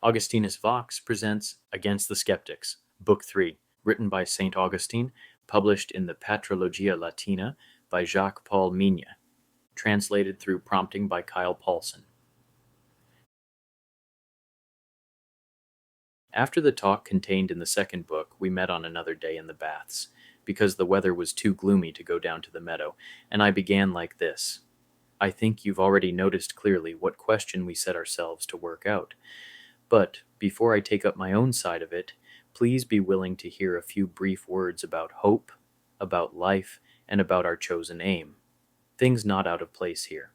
Augustinus Vox presents Against the Skeptics, Book 3, written by Saint Augustine, published in the Patrologia Latina by Jacques-Paul Migne, translated through prompting by Kyle Paulson. After the talk contained in the second book, we met on another day in the baths, because the weather was too gloomy to go down to the meadow, and I began like this. I think you've already noticed clearly what question we set ourselves to work out. But before I take up my own side of it, please be willing to hear a few brief words about hope, about life, and about our chosen aim. Things not out of place here.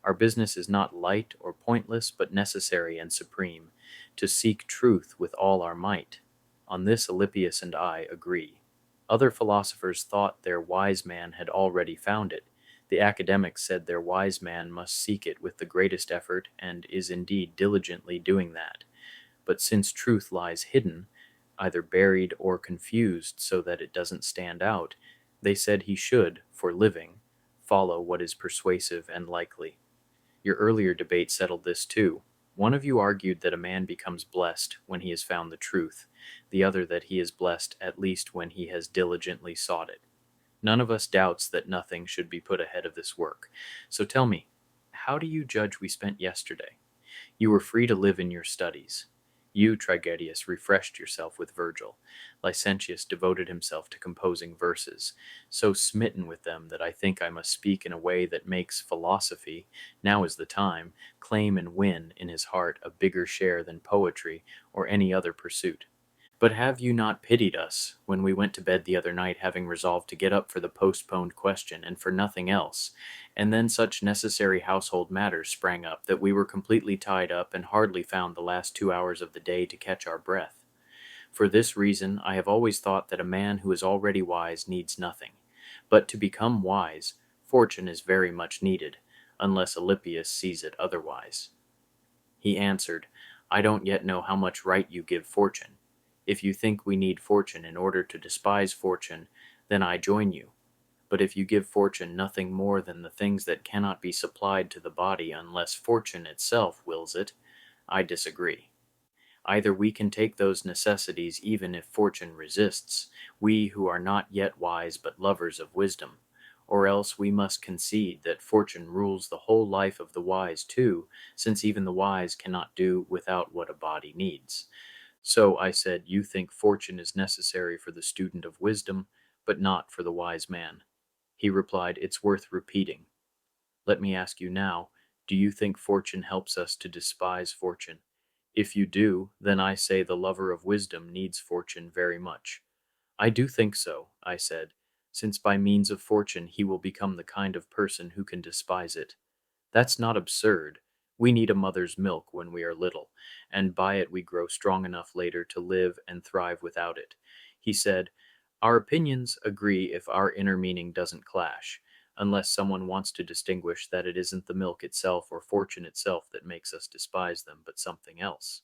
Our business is not light or pointless, but necessary and supreme, to seek truth with all our might. On this Alypius and I agree. Other philosophers thought their wise man had already found it. The academics said their wise man must seek it with the greatest effort and is indeed diligently doing that. But since truth lies hidden, either buried or confused so that it doesn't stand out, they said he should, for living, follow what is persuasive and likely. Your earlier debate settled this too. One of you argued that a man becomes blessed when he has found the truth, the other that he is blessed at least when he has diligently sought it. None of us doubts that nothing should be put ahead of this work. So tell me, how do you judge we spent yesterday? You were free to live in your studies. You, Tragedius, refreshed yourself with Virgil. Licentius devoted himself to composing verses, so smitten with them that I think I must speak in a way that makes philosophy, now is the time, claim and win in his heart a bigger share than poetry or any other pursuit. But have you not pitied us when we went to bed the other night having resolved to get up for the postponed question and for nothing else, and then such necessary household matters sprang up that we were completely tied up and hardly found the last 2 hours of the day to catch our breath? For this reason I have always thought that a man who is already wise needs nothing. But to become wise, fortune is very much needed, unless Alypius sees it otherwise. He answered, I don't yet know how much right you give fortune. If you think we need fortune in order to despise fortune, then I join you. But if you give fortune nothing more than the things that cannot be supplied to the body unless fortune itself wills it, I disagree. Either we can take those necessities even if fortune resists, we who are not yet wise but lovers of wisdom, or else we must concede that fortune rules the whole life of the wise too, since even the wise cannot do without what a body needs. So I said, you think fortune is necessary for the student of wisdom, but not for the wise man. He replied, it's worth repeating. Let me ask you now, do you think fortune helps us to despise fortune? If you do, then I say the lover of wisdom needs fortune very much. I do think so, I said, since by means of fortune he will become the kind of person who can despise it. That's not absurd. We need a mother's milk when we are little, and by it we grow strong enough later to live and thrive without it. He said, our opinions agree if our inner meaning doesn't clash, unless someone wants to distinguish that it isn't the milk itself or fortune itself that makes us despise them, but something else.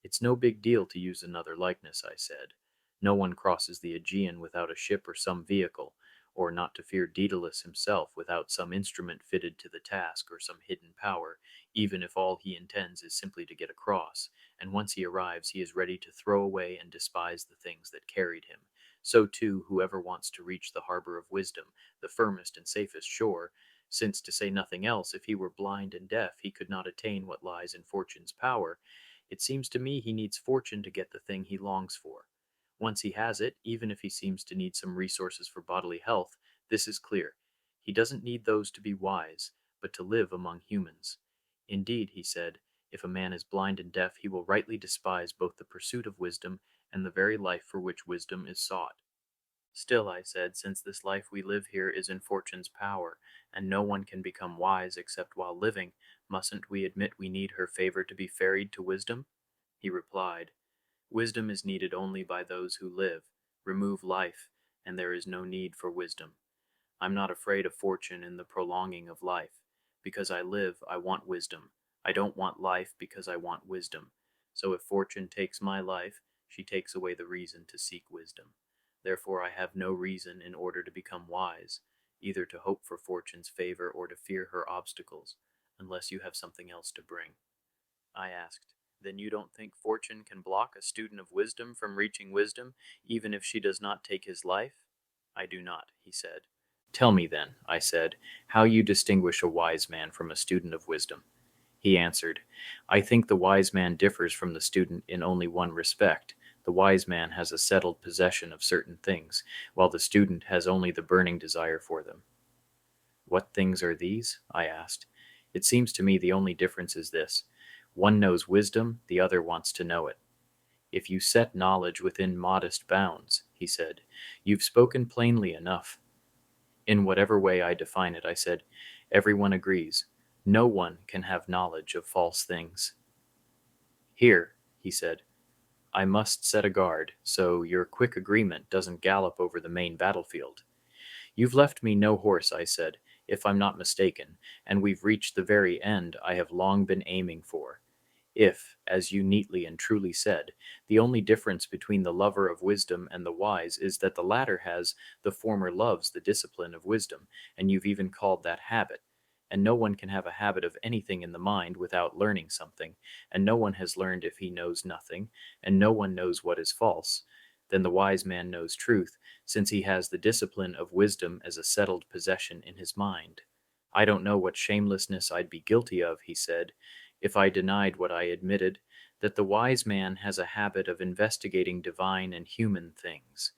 It's no big deal to use another likeness, I said. No one crosses the Aegean without a ship or some vehicle, or not to fear Daedalus himself without some instrument fitted to the task or some hidden power, even if all he intends is simply to get across, and once he arrives he is ready to throw away and despise the things that carried him. So too, whoever wants to reach the harbor of wisdom, the firmest and safest shore, since to say nothing else, if he were blind and deaf he could not attain what lies in fortune's power, it seems to me he needs fortune to get the thing he longs for. Once he has it, even if he seems to need some resources for bodily health, this is clear. He doesn't need those to be wise, but to live among humans. Indeed, he said, if a man is blind and deaf, he will rightly despise both the pursuit of wisdom and the very life for which wisdom is sought. Still, I said, since this life we live here is in fortune's power, and no one can become wise except while living, mustn't we admit we need her favor to be ferried to wisdom? He replied, wisdom is needed only by those who live. Remove life, and there is no need for wisdom. I'm not afraid of fortune in the prolonging of life. Because I live, I want wisdom. I don't want life because I want wisdom. So if fortune takes my life, she takes away the reason to seek wisdom. Therefore I have no reason in order to become wise, either to hope for fortune's favor or to fear her obstacles, unless you have something else to bring. I asked, Then you don't think fortune can block a student of wisdom from reaching wisdom, even if she does not take his life? I do not, he said. Tell me then, I said, how you distinguish a wise man from a student of wisdom. He answered, I think the wise man differs from the student in only one respect. The wise man has a settled possession of certain things, while the student has only the burning desire for them. What things are these? I asked. It seems to me the only difference is this. One knows wisdom, the other wants to know it. If you set knowledge within modest bounds, he said, you've spoken plainly enough. In whatever way I define it, I said, everyone agrees. No one can have knowledge of false things. Here, he said, I must set a guard so your quick agreement doesn't gallop over the main battlefield. You've left me no horse, I said, if I'm not mistaken, and we've reached the very end I have long been aiming for. If, as you neatly and truly said, the only difference between the lover of wisdom and the wise is that the latter has, the former loves the discipline of wisdom, and you've even called that habit, and no one can have a habit of anything in the mind without learning something, and no one has learned if he knows nothing, and no one knows what is false, then the wise man knows truth, since he has the discipline of wisdom as a settled possession in his mind. I don't know what shamelessness I'd be guilty of, he said, if I denied what I admitted, that the wise man has a habit of investigating divine and human things.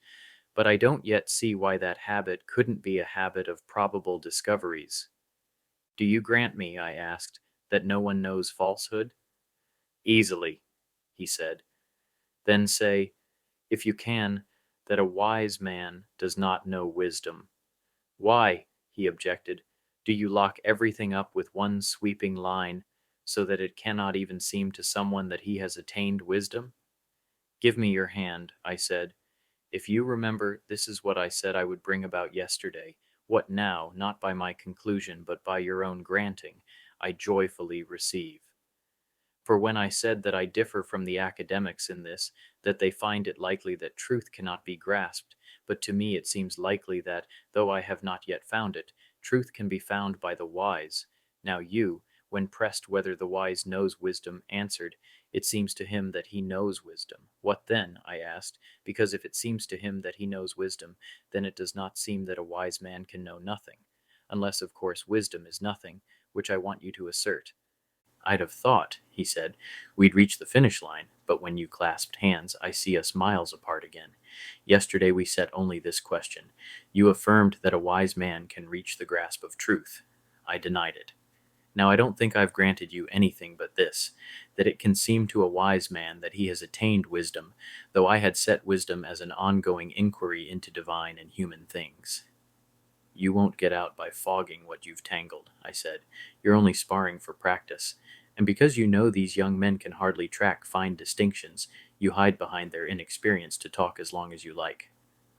But I don't yet see why that habit couldn't be a habit of probable discoveries. Do you grant me, I asked, that no one knows falsehood? Easily, he said. Then say, if you can, that a wise man does not know wisdom. Why, he objected, do you lock everything up with one sweeping line, so that it cannot even seem to someone that he has attained wisdom? Give me your hand, I said. If you remember, this is what I said I would bring about yesterday, what now, not by my conclusion, but by your own granting, I joyfully receive. For when I said that I differ from the academics in this, that they find it likely that truth cannot be grasped, but to me it seems likely that, though I have not yet found it, truth can be found by the wise. Now you, when pressed whether the wise knows wisdom, answered, it seems to him that he knows wisdom. What then? I asked, because if it seems to him that he knows wisdom, then it does not seem that a wise man can know nothing, unless of course wisdom is nothing, which I want you to assert. I'd have thought, he said, we'd reach the finish line, but when you clasped hands, I see us miles apart again. Yesterday we set only this question. You affirmed that a wise man can reach the grasp of truth. I denied it. Now I don't think I've granted you anything but this, that it can seem to a wise man that he has attained wisdom, though I had set wisdom as an ongoing inquiry into divine and human things. You won't get out by fogging what you've tangled, I said. You're only sparring for practice. And because you know these young men can hardly track fine distinctions, you hide behind their inexperience to talk as long as you like.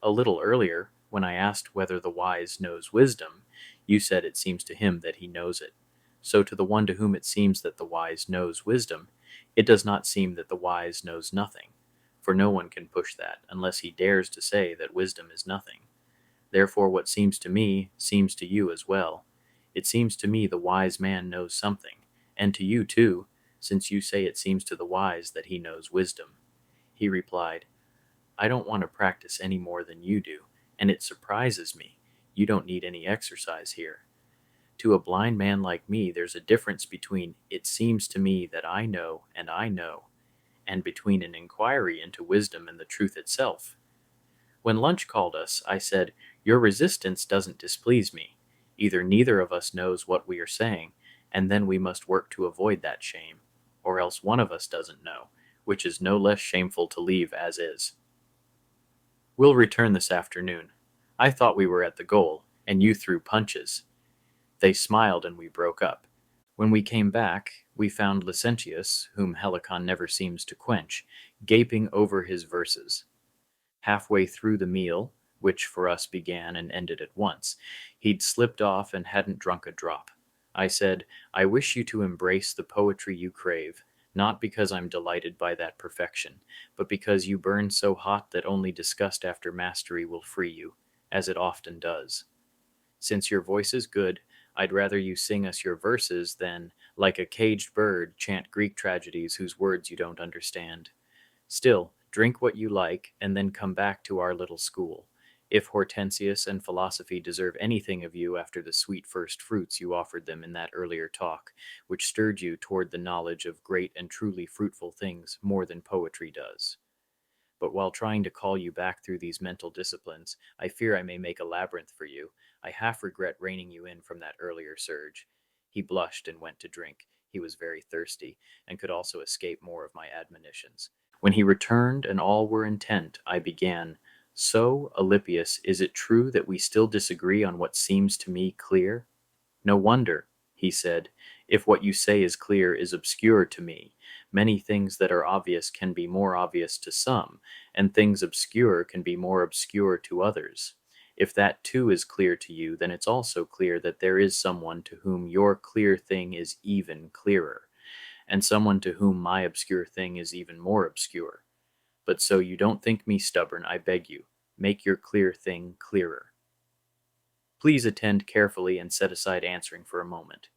A little earlier, when I asked whether the wise knows wisdom, you said it seems to him that he knows it. So to the one to whom it seems that the wise knows wisdom, it does not seem that the wise knows nothing, for no one can push that unless he dares to say that wisdom is nothing. Therefore what seems to me seems to you as well. It seems to me the wise man knows something, and to you too, since you say it seems to the wise that he knows wisdom. He replied, I don't want to practice any more than you do, and it surprises me. You don't need any exercise here. To a blind man like me, there's a difference between it seems to me that I know, and between an inquiry into wisdom and the truth itself. When lunch called us, I said, your resistance doesn't displease me. Either neither of us knows what we are saying, and then we must work to avoid that shame, or else one of us doesn't know, which is no less shameful to leave as is. We'll return this afternoon. I thought we were at the goal, and you threw punches. They smiled and we broke up. When we came back, we found Licentius, whom Helicon never seems to quench, gaping over his verses. Halfway through the meal, which for us began and ended at once, he'd slipped off and hadn't drunk a drop. I said, I wish you to embrace the poetry you crave, not because I'm delighted by that perfection, but because you burn so hot that only disgust after mastery will free you, as it often does. Since your voice is good, I'd rather you sing us your verses than Like a caged bird, chant Greek tragedies whose words you don't understand. Still, drink what you like, and then come back to our little school. If Hortensius and philosophy deserve anything of you after the sweet first fruits you offered them in that earlier talk, which stirred you toward the knowledge of great and truly fruitful things more than poetry does. But while trying to call you back through these mental disciplines, I fear I may make a labyrinth for you. I half regret reining you in from that earlier surge. He blushed and went to drink. He was very thirsty, and could also escape more of my admonitions. When he returned and all were intent, I began, So, Alypius, is it true that we still disagree on what seems to me clear? No wonder, he said, if what you say is clear is obscure to me. Many things that are obvious can be more obvious to some, and things obscure can be more obscure to others. If that too is clear to you, then it's also clear that there is someone to whom your clear thing is even clearer, and someone to whom my obscure thing is even more obscure. But so you don't think me stubborn, I beg you, make your clear thing clearer. Please attend carefully and set aside answering for a moment.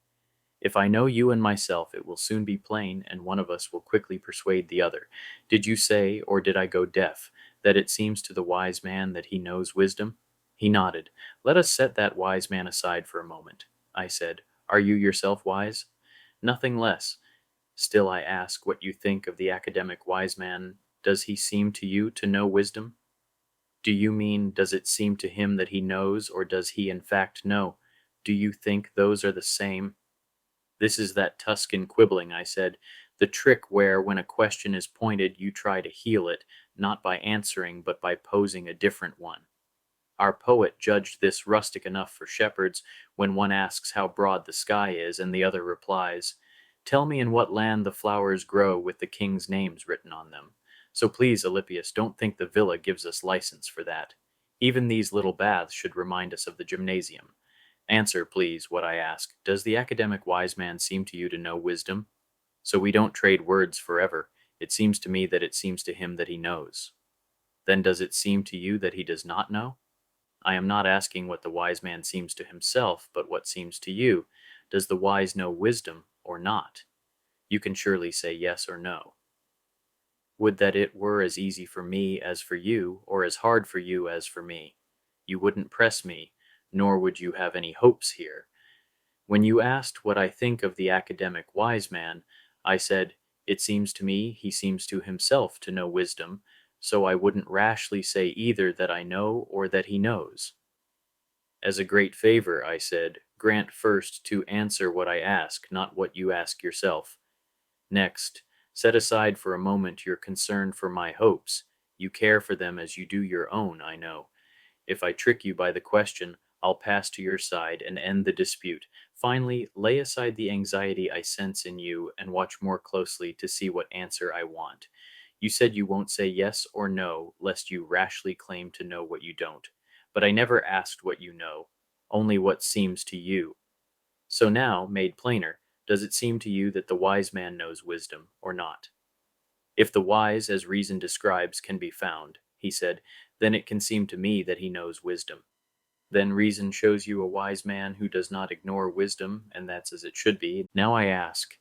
If I know you and myself, it will soon be plain, and one of us will quickly persuade the other. Did you say, or did I go deaf, that it seems to the wise man that he knows wisdom? He nodded. Let us set that wise man aside for a moment. I said, Are you yourself wise? Nothing less. Still I ask what you think of the academic wise man. Does he seem to you to know wisdom? Do you mean, does it seem to him that he knows, or does he in fact know? Do you think those are the same? This is that Tuscan quibbling, I said, the trick where, when a question is pointed, you try to heal it, not by answering, but by posing a different one. Our poet judged this rustic enough for shepherds when one asks how broad the sky is, and the other replies, Tell me in what land the flowers grow with the king's names written on them. So please, Alypius, don't think the villa gives us license for that. Even these little baths should remind us of the gymnasium. Answer, please, what I ask. Does the academic wise man seem to you to know wisdom? So we don't trade words forever. It seems to me that it seems to him that he knows. Then does it seem to you that he does not know? I am not asking what the wise man seems to himself, but what seems to you. Does the wise know wisdom or not? You can surely say yes or no. Would that it were as easy for me as for you, or as hard for you as for me. You wouldn't press me, nor would you have any hopes here. When you asked what I think of the academic wise man, I said, It seems to me he seems to himself to know wisdom, so I wouldn't rashly say either that I know or that he knows. As a great favor, I said, grant first to answer what I ask, not what you ask yourself. Next, set aside for a moment your concern for my hopes. You care for them as you do your own, I know. If I trick you by the question, I'll pass to your side and end the dispute. Finally, lay aside the anxiety I sense in you and watch more closely to see what answer I want. You said you won't say yes or no, lest you rashly claim to know what you don't. But I never asked what you know, only what seems to you. So now, made plainer, does it seem to you that the wise man knows wisdom or not? If the wise, as reason describes, can be found, he said, then it can seem to me that he knows wisdom. Then reason shows you a wise man who does not ignore wisdom, and that's as it should be. Now I ask,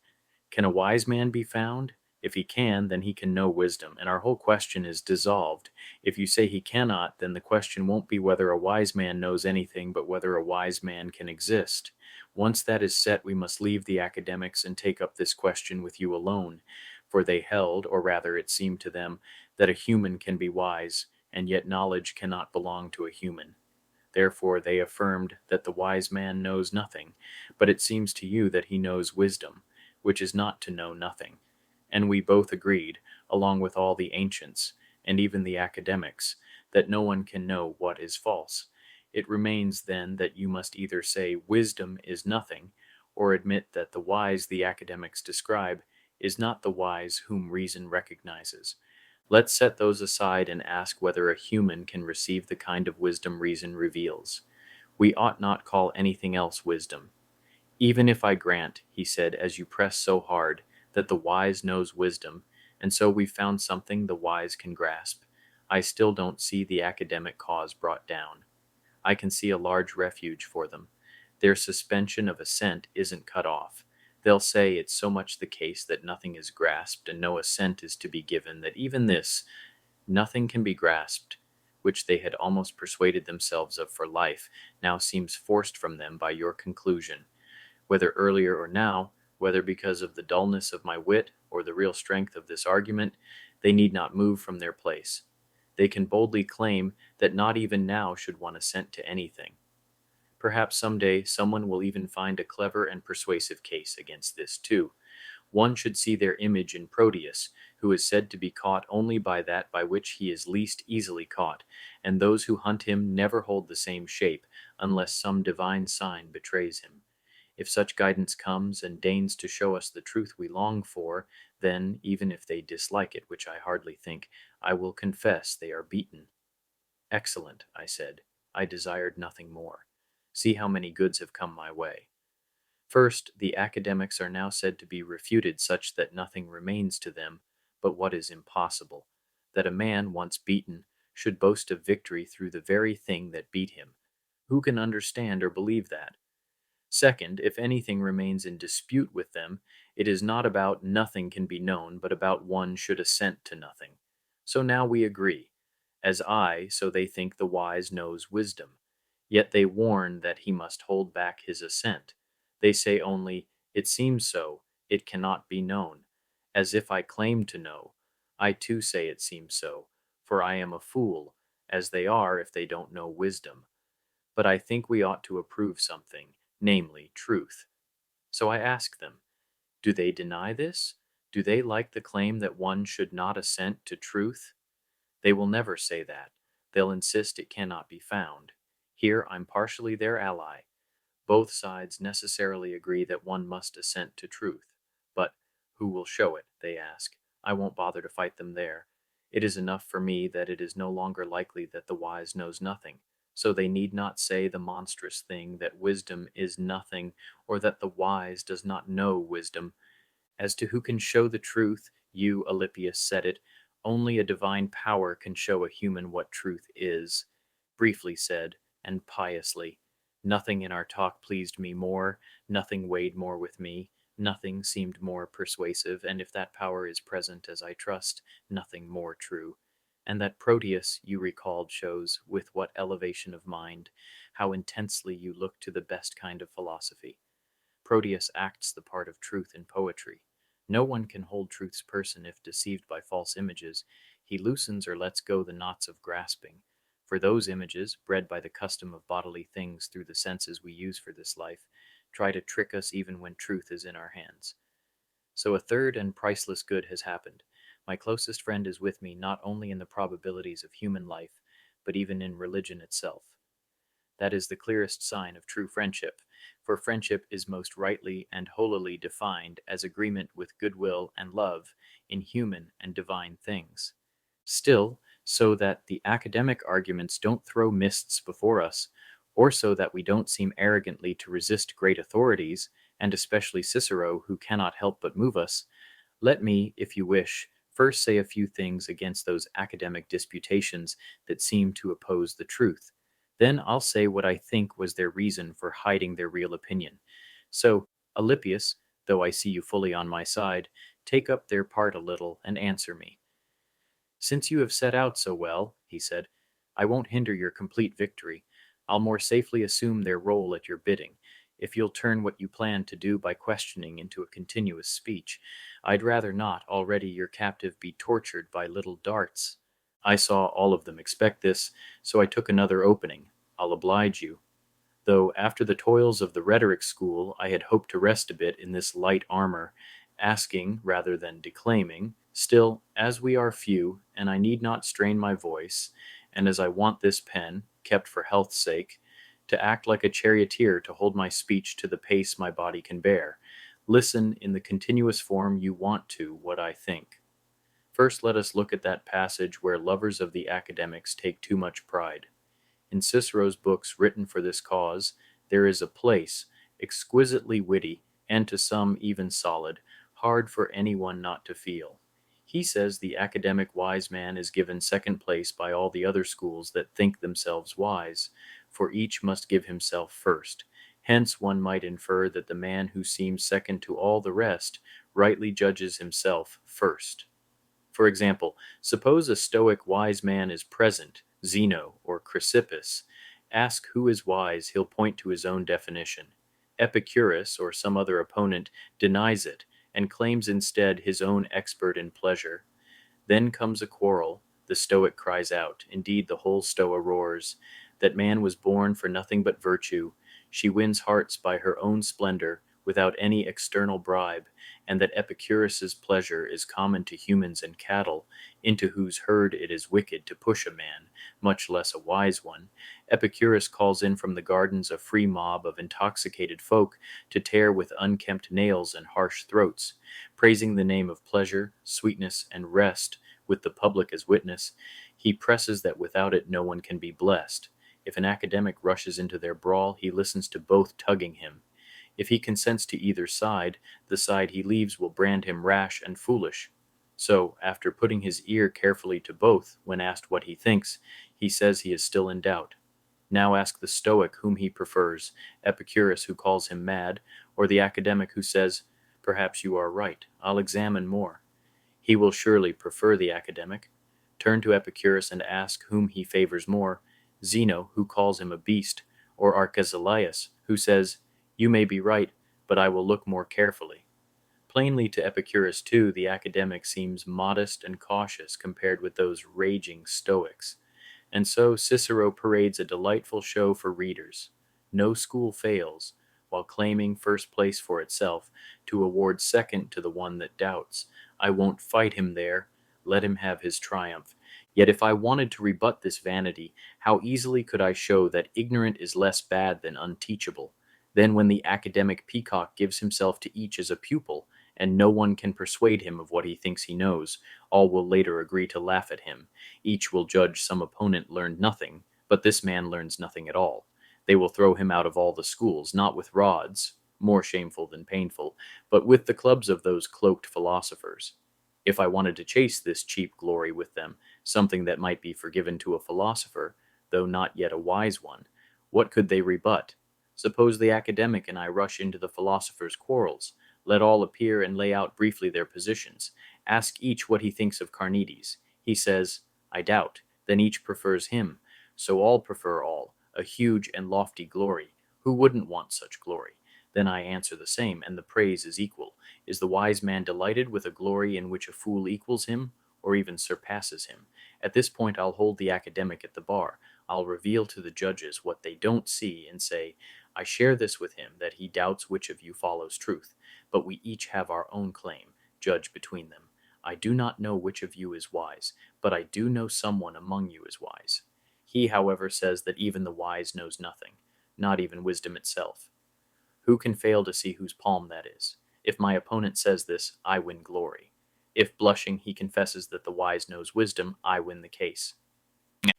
can a wise man be found? If he can, then he can know wisdom, and our whole question is dissolved. If you say he cannot, then the question won't be whether a wise man knows anything, but whether a wise man can exist. Once that is set, we must leave the academics and take up this question with you alone, for they held, or rather it seemed to them, that a human can be wise, and yet knowledge cannot belong to a human. Therefore they affirmed that the wise man knows nothing, but it seems to you that he knows wisdom, which is not to know nothing. And we both agreed, along with all the ancients, and even the academics, that no one can know what is false. It remains then that you must either say wisdom is nothing, or admit that the wise the academics describe is not the wise whom reason recognizes. Let's set those aside and ask whether a human can receive the kind of wisdom reason reveals. We ought not call anything else wisdom. Even if I grant, he said, as you press so hard, that the wise knows wisdom, and so we've found something the wise can grasp, I still don't see the academic cause brought down. I can see a large refuge for them. Their suspension of assent isn't cut off. They'll say it's so much the case that nothing is grasped and no assent is to be given that even this, nothing can be grasped, which they had almost persuaded themselves of for life, now seems forced from them by your conclusion. Whether earlier or now, whether because of the dullness of my wit or the real strength of this argument, they need not move from their place. They can boldly claim that not even now should one assent to anything. Perhaps some day someone will even find a clever and persuasive case against this too. One should see their image in Proteus, who is said to be caught only by that by which he is least easily caught, and those who hunt him never hold the same shape, unless some divine sign betrays him. If such guidance comes and deigns to show us the truth we long for, then, even if they dislike it, which I hardly think, I will confess they are beaten. Excellent, I said. I desired nothing more. See how many goods have come my way. First, the academics are now said to be refuted such that nothing remains to them but what is impossible, that a man, once beaten, should boast of victory through the very thing that beat him. Who can understand or believe that? Second, if anything remains in dispute with them, it is not about nothing can be known, but about one should assent to nothing. So now we agree. As I, so they think the wise knows wisdom. Yet they warn that he must hold back his assent. They say only, it seems so, it cannot be known. As if I claimed to know. I too say it seems so, for I am a fool, as they are if they don't know wisdom. But I think we ought to approve something, namely truth. So I ask them, do they deny this? Do they like the claim that one should not assent to truth? They will never say that. They'll insist it cannot be found. Here I'm partially their ally. Both sides necessarily agree that one must assent to truth. But who will show it, they ask. I won't bother to fight them there. It is enough for me that it is no longer likely that the wise knows nothing, so they need not say the monstrous thing that wisdom is nothing, or that the wise does not know wisdom. As to who can show the truth, you, Alypius, said it, only a divine power can show a human what truth is. Briefly said, and piously, nothing in our talk pleased me more, nothing weighed more with me, nothing seemed more persuasive, and if that power is present, as I trust, nothing more true. And that Proteus, you recalled, shows, with what elevation of mind, how intensely you look to the best kind of philosophy. Proteus acts the part of truth in poetry. No one can hold truth's person if deceived by false images. He loosens or lets go the knots of grasping. For those images, bred by the custom of bodily things through the senses we use for this life, try to trick us even when truth is in our hands. So a third and priceless good has happened. My closest friend is with me not only in the probabilities of human life, but even in religion itself. That is the clearest sign of true friendship, for friendship is most rightly and holily defined as agreement with goodwill and love in human and divine things. Still, so that the academic arguments don't throw mists before us, or so that we don't seem arrogantly to resist great authorities, and especially Cicero, who cannot help but move us, let me, if you wish, first say a few things against those academic disputations that seem to oppose the truth. Then I'll say what I think was their reason for hiding their real opinion. So, Alypius, though I see you fully on my side, take up their part a little and answer me. Since you have set out so well, he said, I won't hinder your complete victory. I'll more safely assume their role at your bidding, if you'll turn what you plan to do by questioning into a continuous speech. I'd rather not already your captive be tortured by little darts. I saw all of them expect this, so I took another opening. I'll oblige you. Though after the toils of the rhetoric school I had hoped to rest a bit in this light armor, asking rather than declaiming, still, as we are few, and I need not strain my voice, and as I want this pen, kept for health's sake, to act like a charioteer to hold my speech to the pace my body can bear, listen in the continuous form you want to what I think. First let us look at that passage where lovers of the academics take too much pride. In Cicero's books written for this cause, there is a place, exquisitely witty, and to some even solid, hard for anyone not to feel. He says the academic wise man is given second place by all the other schools that think themselves wise, for each must give himself first, Hence one might infer that the man who seems second to all the rest rightly judges himself first. For example, suppose a Stoic wise man is present, Zeno or Chrysippus. Ask who is wise, he'll point to his own definition. Epicurus or some other opponent denies it and claims instead his own expert in pleasure. Then comes a quarrel. The Stoic cries out, indeed the whole Stoa roars, that man was born for nothing but virtue. She wins hearts by her own splendor, without any external bribe, and that Epicurus's pleasure is common to humans and cattle, into whose herd it is wicked to push a man, much less a wise one. Epicurus calls in from the gardens a free mob of intoxicated folk to tear with unkempt nails and harsh throats, praising the name of pleasure, sweetness, and rest, with the public as witness. He presses that without it no one can be blessed. If an academic rushes into their brawl, he listens to both tugging him. If he consents to either side, the side he leaves will brand him rash and foolish. So, after putting his ear carefully to both, when asked what he thinks, he says he is still in doubt. Now ask the Stoic whom he prefers, Epicurus who calls him mad, or the academic who says, "Perhaps you are right, I'll examine more." He will surely prefer the academic. Turn to Epicurus and ask whom he favors more, Zeno, who calls him a beast, or Arcesilaus, who says, "You may be right, but I will look more carefully." Plainly to Epicurus, too, the academic seems modest and cautious compared with those raging Stoics. And so Cicero parades a delightful show for readers. No school fails, while claiming first place for itself, to award second to the one that doubts. I won't fight him there. Let him have his triumph. Yet if I wanted to rebut this vanity, how easily could I show that ignorant is less bad than unteachable? Then when the academic peacock gives himself to each as a pupil, and no one can persuade him of what he thinks he knows, all will later agree to laugh at him. Each will judge some opponent learned nothing, but this man learns nothing at all. They will throw him out of all the schools, not with rods, more shameful than painful, but with the clubs of those cloaked philosophers. If I wanted to chase this cheap glory with them, something that might be forgiven to a philosopher, though not yet a wise one, what could they rebut? Suppose the academic and I rush into the philosopher's quarrels. Let all appear and lay out briefly their positions. Ask each what he thinks of Carneades. He says, "I doubt." Then each prefers him. So all prefer all, a huge and lofty glory. Who wouldn't want such glory? Then I answer the same, and the praise is equal. Is the wise man delighted with a glory in which a fool equals him, or even surpasses him? At this point I'll hold the academic at the bar. I'll reveal to the judges what they don't see and say, "I share this with him, that he doubts which of you follows truth. But we each have our own claim. Judge between them. I do not know which of you is wise, but I do know someone among you is wise." He, however, says that even the wise knows nothing, not even wisdom itself. Who can fail to see whose palm that is? If my opponent says this, I win glory. If, blushing, he confesses that the wise knows wisdom, I win the case.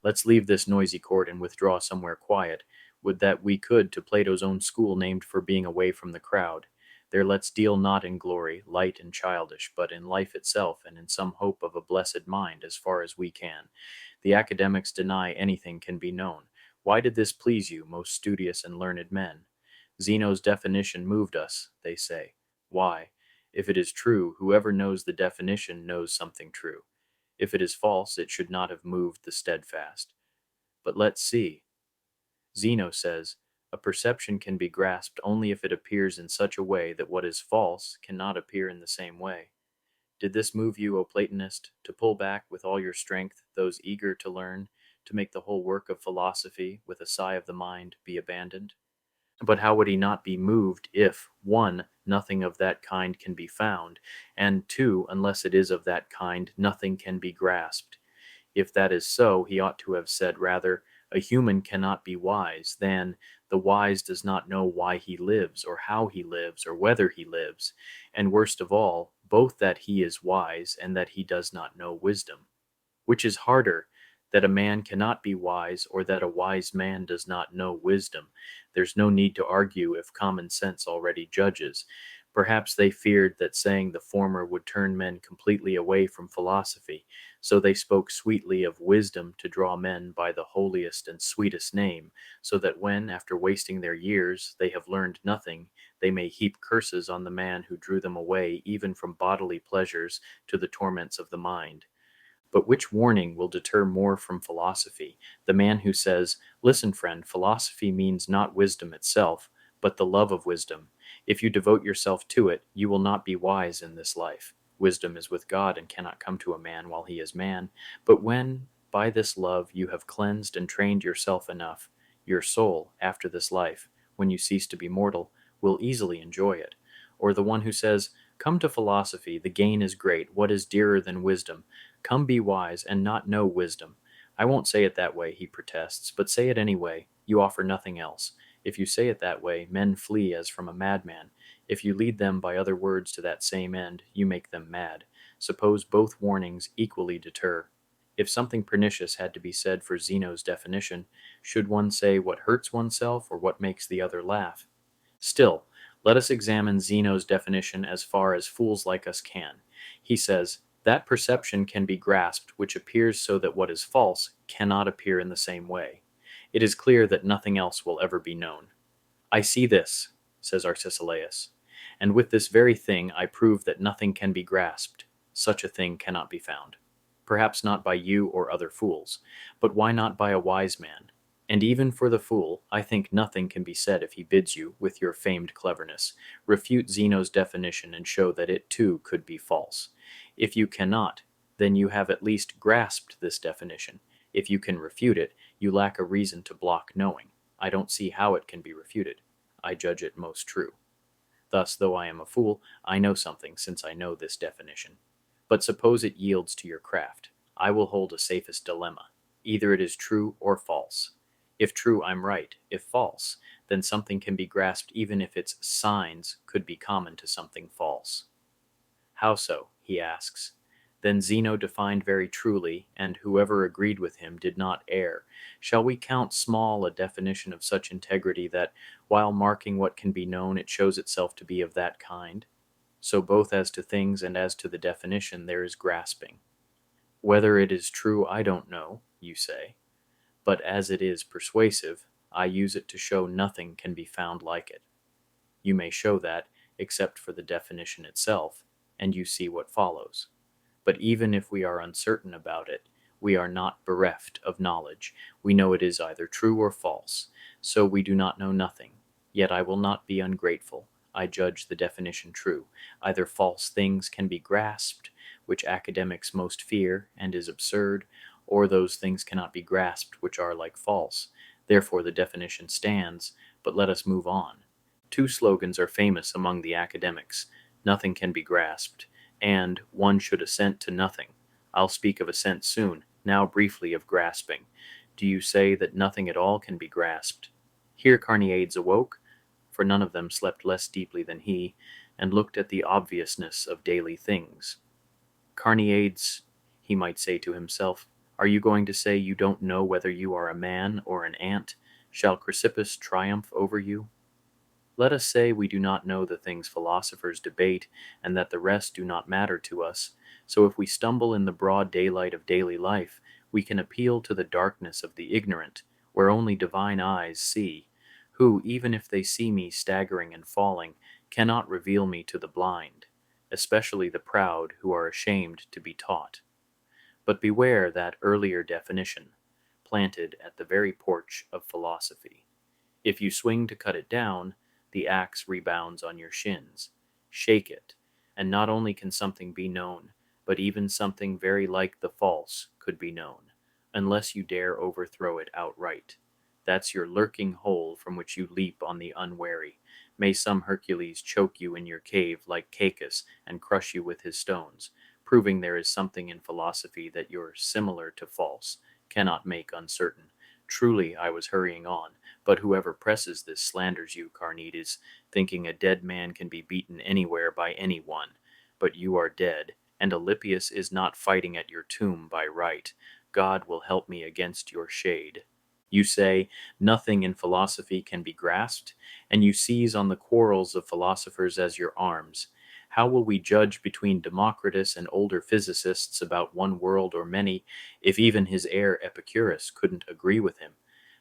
Let's leave this noisy court and withdraw somewhere quiet. Would that we could to Plato's own school, named for being away from the crowd. There let's deal not in glory, light and childish, but in life itself, and in some hope of a blessed mind, as far as we can. The academics deny anything can be known. Why did this please you, most studious and learned men? Zeno's definition moved us, they say. Why? If it is true, whoever knows the definition knows something true. If it is false, it should not have moved the steadfast. But let's see. Zeno says, a perception can be grasped only if it appears in such a way that what is false cannot appear in the same way. Did this move you, O Platonist, to pull back with all your strength those eager to learn, to make the whole work of philosophy, with a sigh of the mind, be abandoned? But how would he not be moved if, 1, nothing of that kind can be found, and 2, unless it is of that kind, nothing can be grasped? If that is so, he ought to have said rather, a human cannot be wise, than the wise does not know why he lives, or how he lives, or whether he lives, and worst of all, both that he is wise and that he does not know wisdom. Which is harder, that a man cannot be wise, or that a wise man does not know wisdom? There's no need to argue if common sense already judges. Perhaps they feared that saying the former would turn men completely away from philosophy, so they spoke sweetly of wisdom to draw men by the holiest and sweetest name, so that when, after wasting their years, they have learned nothing, they may heap curses on the man who drew them away even from bodily pleasures to the torments of the mind. But which warning will deter more from philosophy? The man who says, "Listen, friend, philosophy means not wisdom itself, but the love of wisdom. If you devote yourself to it, you will not be wise in this life. Wisdom is with God and cannot come to a man while he is man. But when, by this love, you have cleansed and trained yourself enough, your soul, after this life, when you cease to be mortal, will easily enjoy it." Or the one who says, "Come to philosophy, the gain is great. What is dearer than wisdom? Come be wise and not know wisdom." I won't say it that way, he protests, but say it anyway. You offer nothing else. If you say it that way, men flee as from a madman. If you lead them by other words to that same end, you make them mad. Suppose both warnings equally deter. If something pernicious had to be said for Zeno's definition, should one say what hurts oneself or what makes the other laugh? Still, let us examine Zeno's definition as far as fools like us can. He says, "That perception can be grasped which appears so that what is false cannot appear in the same way. It is clear that nothing else will ever be known." "I see this," says Arcesilaus, "and with this very thing I prove that nothing can be grasped. Such a thing cannot be found. Perhaps not by you or other fools, but why not by a wise man? And even for the fool, I think nothing can be said if he bids you, with your famed cleverness, refute Zeno's definition and show that it too could be false. If you cannot, then you have at least grasped this definition. If you can refute it, you lack a reason to block knowing. I don't see how it can be refuted. I judge it most true. Thus, though I am a fool, I know something, since I know this definition. But suppose it yields to your craft. I will hold a safest dilemma. Either it is true or false. If true, I'm right. If false, then something can be grasped even if its signs could be common to something false." "How so?" he asks. Then Zeno defined very truly, and whoever agreed with him did not err. Shall we count small a definition of such integrity that, while marking what can be known, it shows itself to be of that kind? So both as to things and as to the definition there is grasping. Whether it is true I don't know, you say, but as it is persuasive, I use it to show nothing can be found like it. You may show that, except for the definition itself, and you see what follows. But even if we are uncertain about it, we are not bereft of knowledge. We know it is either true or false, so we do not know nothing. Yet I will not be ungrateful. I judge the definition true. Either false things can be grasped, which academics most fear and is absurd, or those things cannot be grasped which are like false. Therefore the definition stands, but let us move on. Two slogans are famous among the academics: "Nothing can be grasped," and "One should assent to nothing." I'll speak of assent soon, now briefly of grasping. Do you say that nothing at all can be grasped? Here Carneades awoke, for none of them slept less deeply than he, and looked at the obviousness of daily things. "Carneades," he might say to himself, "are you going to say you don't know whether you are a man or an ant? Shall Chrysippus triumph over you? Let us say we do not know the things philosophers debate, and that the rest do not matter to us. So if we stumble in the broad daylight of daily life, we can appeal to the darkness of the ignorant, where only divine eyes see, who, even if they see me staggering and falling, cannot reveal me to the blind, especially the proud who are ashamed to be taught. But beware that earlier definition, planted at the very porch of philosophy. If you swing to cut it down, the axe rebounds on your shins. Shake it, and not only can something be known, but even something very like the false could be known, unless you dare overthrow it outright. That's your lurking hole from which you leap on the unwary. May some Hercules choke you in your cave like Cacus and crush you with his stones, proving there is something in philosophy that your similar to false cannot make uncertain. Truly I was hurrying on, but whoever presses this slanders you, Carneades, thinking a dead man can be beaten anywhere by anyone. But you are dead, and Alypius is not fighting at your tomb by right. God will help me against your shade. You say nothing in philosophy can be grasped, and you seize on the quarrels of philosophers as your arms. How will we judge between Democritus and older physicists about one world or many, if even his heir Epicurus couldn't agree with him?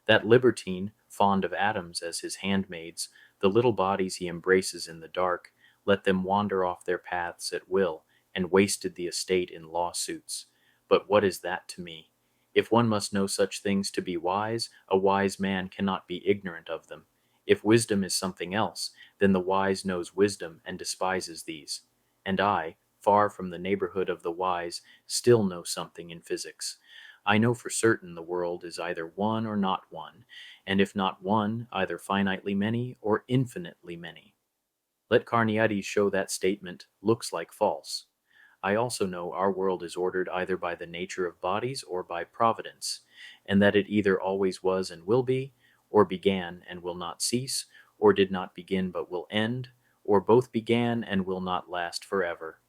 That libertine, fond of atoms as his handmaids, the little bodies he embraces in the dark, let them wander off their paths at will, and wasted the estate in lawsuits. But what is that to me? If one must know such things to be wise, a wise man cannot be ignorant of them. If wisdom is something else, then the wise knows wisdom and despises these. And I, far from the neighborhood of the wise, still know something in physics. I know for certain the world is either one or not one, and if not one, either finitely many or infinitely many. Let Carneades show that statement looks like false. I also know our world is ordered either by the nature of bodies or by providence, and that it either always was and will be, or began and will not cease, or did not begin but will end, or both began and will not last forever.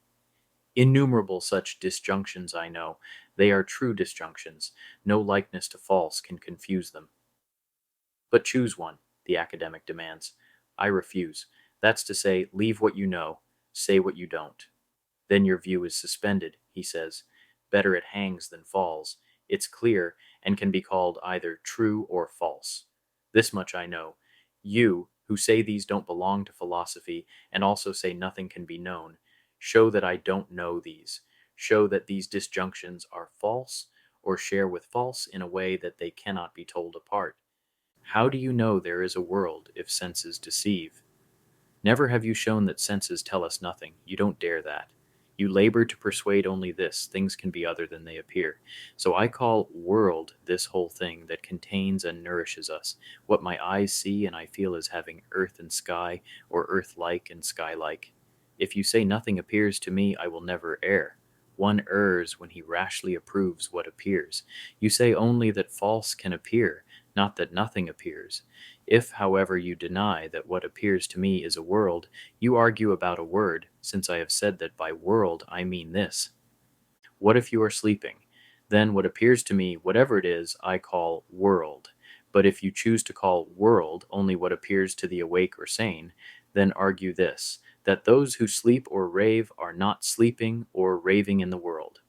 Innumerable such disjunctions I know. They are true disjunctions. No likeness to false can confuse them. But choose one, the academic demands. I refuse. That's to say, leave what you know, say what you don't. Then your view is suspended, he says. Better it hangs than falls. It's clear, and can be called either true or false. This much I know. You, who say these don't belong to philosophy, and also say nothing can be known, show that I don't know these. Show that these disjunctions are false, or share with false in a way that they cannot be told apart. How do you know there is a world if senses deceive? Never have you shown that senses tell us nothing. You don't dare that. You labor to persuade only this: things can be other than they appear. So I call world this whole thing that contains and nourishes us, what my eyes see and I feel as having earth and sky, or earth-like and sky-like. If you say nothing appears to me, I will never err. One errs when he rashly approves what appears. You say only that false can appear, not that nothing appears. If, however, you deny that what appears to me is a world, you argue about a word, since I have said that by world I mean this. What if you are sleeping? Then what appears to me, whatever it is, I call world. But if you choose to call world only what appears to the awake or sane, then argue this, that those who sleep or rave are not sleeping or raving in the world.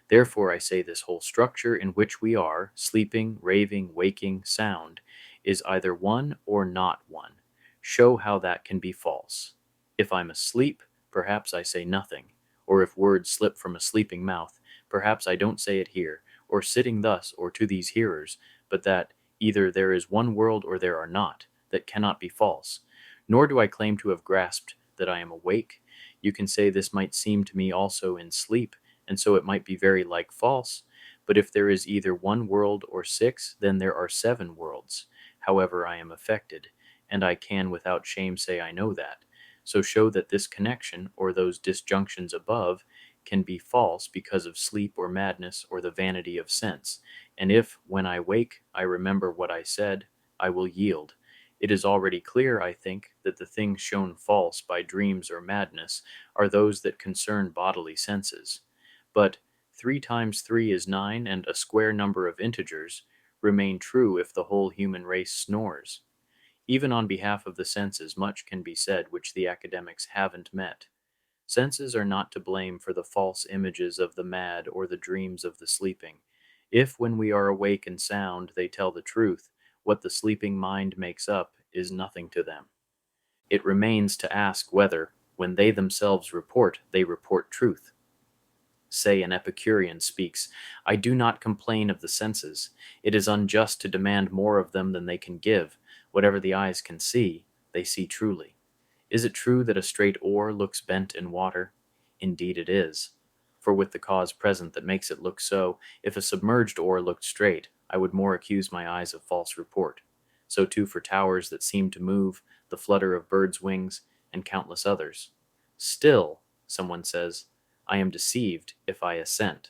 Therefore I say this whole structure in which we are, sleeping, raving, waking, sound, is either one or not one. Show how that can be false. If I'm asleep, perhaps I say nothing, or if words slip from a sleeping mouth, perhaps I don't say it here, or sitting thus, or to these hearers, but that either there is one world or there are not, that cannot be false. Nor do I claim to have grasped that I am awake. You can say this might seem to me also in sleep, and so it might be very like false. But if there is either one world or six, then there are seven worlds. However, I am affected, and I can without shame say I know that. So show that this connection, or those disjunctions above, can be false because of sleep or madness or the vanity of sense. And if, when I wake, I remember what I said, I will yield. It is already clear, I think, that the things shown false by dreams or madness are those that concern bodily senses. But 3 times 3 is 9, and a square number of integers remain true if the whole human race snores. Even on behalf of the senses, much can be said which the academics haven't met. Senses are not to blame for the false images of the mad or the dreams of the sleeping. If, when we are awake and sound, they tell the truth, what the sleeping mind makes up is nothing to them. It remains to ask whether, when they themselves report, they report truth. Say an Epicurean speaks, I do not complain of the senses. It is unjust to demand more of them than they can give. Whatever the eyes can see, they see truly. Is it true that a straight oar looks bent in water? Indeed it is. For with the cause present that makes it look so, if a submerged oar looked straight, I would more accuse my eyes of false report. So too for towers that seem to move, the flutter of birds' wings, and countless others. Still, someone says, I am deceived if I assent.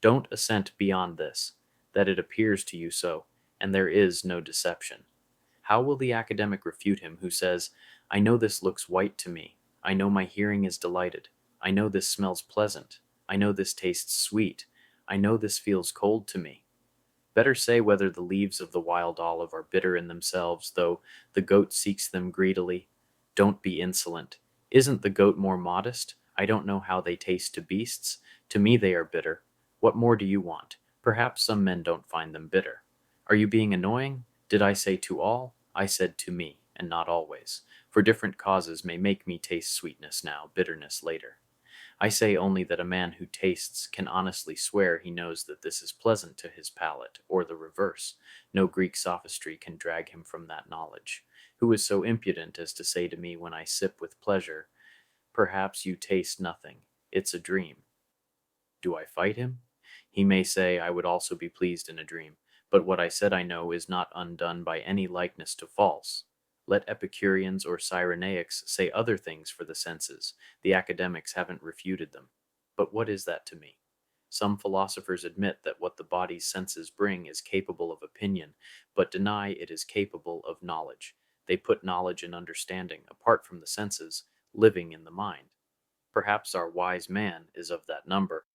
Don't assent beyond this, that it appears to you so, and there is no deception. How will the academic refute him who says, I know this looks white to me, I know my hearing is delighted, I know this smells pleasant, I know this tastes sweet, I know this feels cold to me? Better say whether the leaves of the wild olive are bitter in themselves, though the goat seeks them greedily. Don't be insolent. Isn't the goat more modest? I don't know how they taste to beasts. To me they are bitter. What more do you want? Perhaps some men don't find them bitter. Are you being annoying? Did I say to all? I said to me, and not always. For different causes may make me taste sweetness now, bitterness later. I say only that a man who tastes can honestly swear he knows that this is pleasant to his palate, or the reverse. No Greek sophistry can drag him from that knowledge. Who is so impudent as to say to me when I sip with pleasure, "Perhaps you taste nothing. It's a dream." Do I fight him? He may say I would also be pleased in a dream, but what I said I know is not undone by any likeness to false. Let Epicureans or Cyrenaics say other things for the senses, the academics haven't refuted them. But what is that to me? Some philosophers admit that what the body's senses bring is capable of opinion, but deny it is capable of knowledge. They put knowledge and understanding, apart from the senses, living in the mind. Perhaps our wise man is of that number.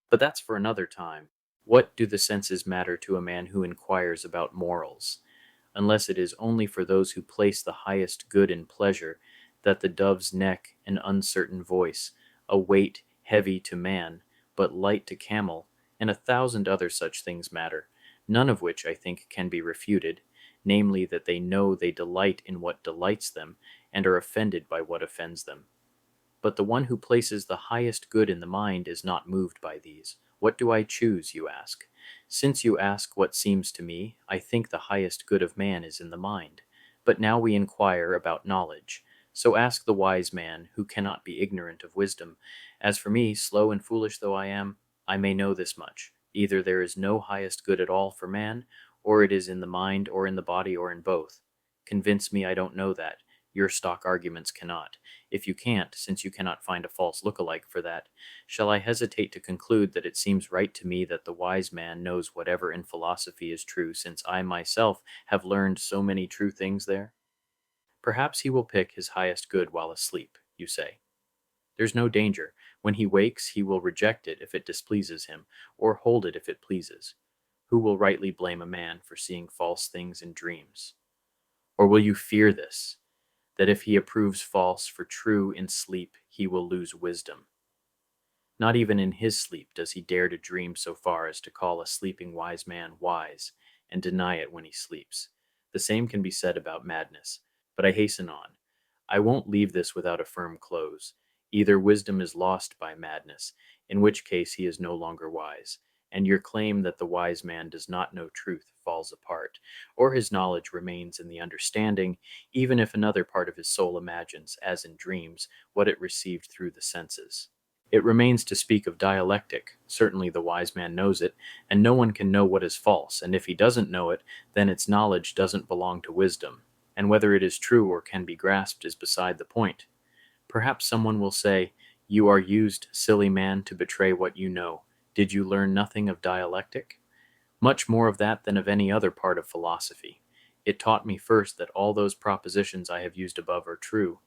But that's for another time. What do the senses matter to a man who inquires about morals? Unless it is only for those who place the highest good in pleasure, that the dove's neck and uncertain voice, a weight heavy to man, but light to camel, and 1,000 other such things matter, none of which I think can be refuted, namely that they know they delight in what delights them, and are offended by what offends them. But the one who places the highest good in the mind is not moved by these. What do I choose, you ask? Since you ask what seems to me, I think the highest good of man is in the mind. But now we inquire about knowledge. So ask the wise man, who cannot be ignorant of wisdom. As for me, slow and foolish though I am, I may know this much. Either there is no highest good at all for man, or it is in the mind, or in the body, or in both. Convince me I don't know that. Your stock arguments cannot. If you can't, since you cannot find a false look-alike for that, shall I hesitate to conclude that it seems right to me that the wise man knows whatever in philosophy is true, since I myself have learned so many true things there? Perhaps he will pick his highest good while asleep, you say. There's no danger. When he wakes, he will reject it if it displeases him, or hold it if it pleases. Who will rightly blame a man for seeing false things in dreams? Or will you fear this, that if he approves false for true in sleep, he will lose wisdom? Not even in his sleep does he dare to dream so far as to call a sleeping wise man wise, and deny it when he sleeps. The same can be said about madness. But I hasten on. I won't leave this without a firm close. Either wisdom is lost by madness, in which case he is no longer wise, and your claim that the wise man does not know truth falls apart, or his knowledge remains in the understanding, even if another part of his soul imagines, as in dreams, what it received through the senses. It remains to speak of dialectic. Certainly the wise man knows it, and no one can know what is false, and if he doesn't know it, then its knowledge doesn't belong to wisdom, and whether it is true or can be grasped is beside the point. Perhaps someone will say, "You are used, silly man, to betray what you know. Did you learn nothing of dialectic?" Much more of that than of any other part of philosophy. It taught me first that all those propositions I have used above are true.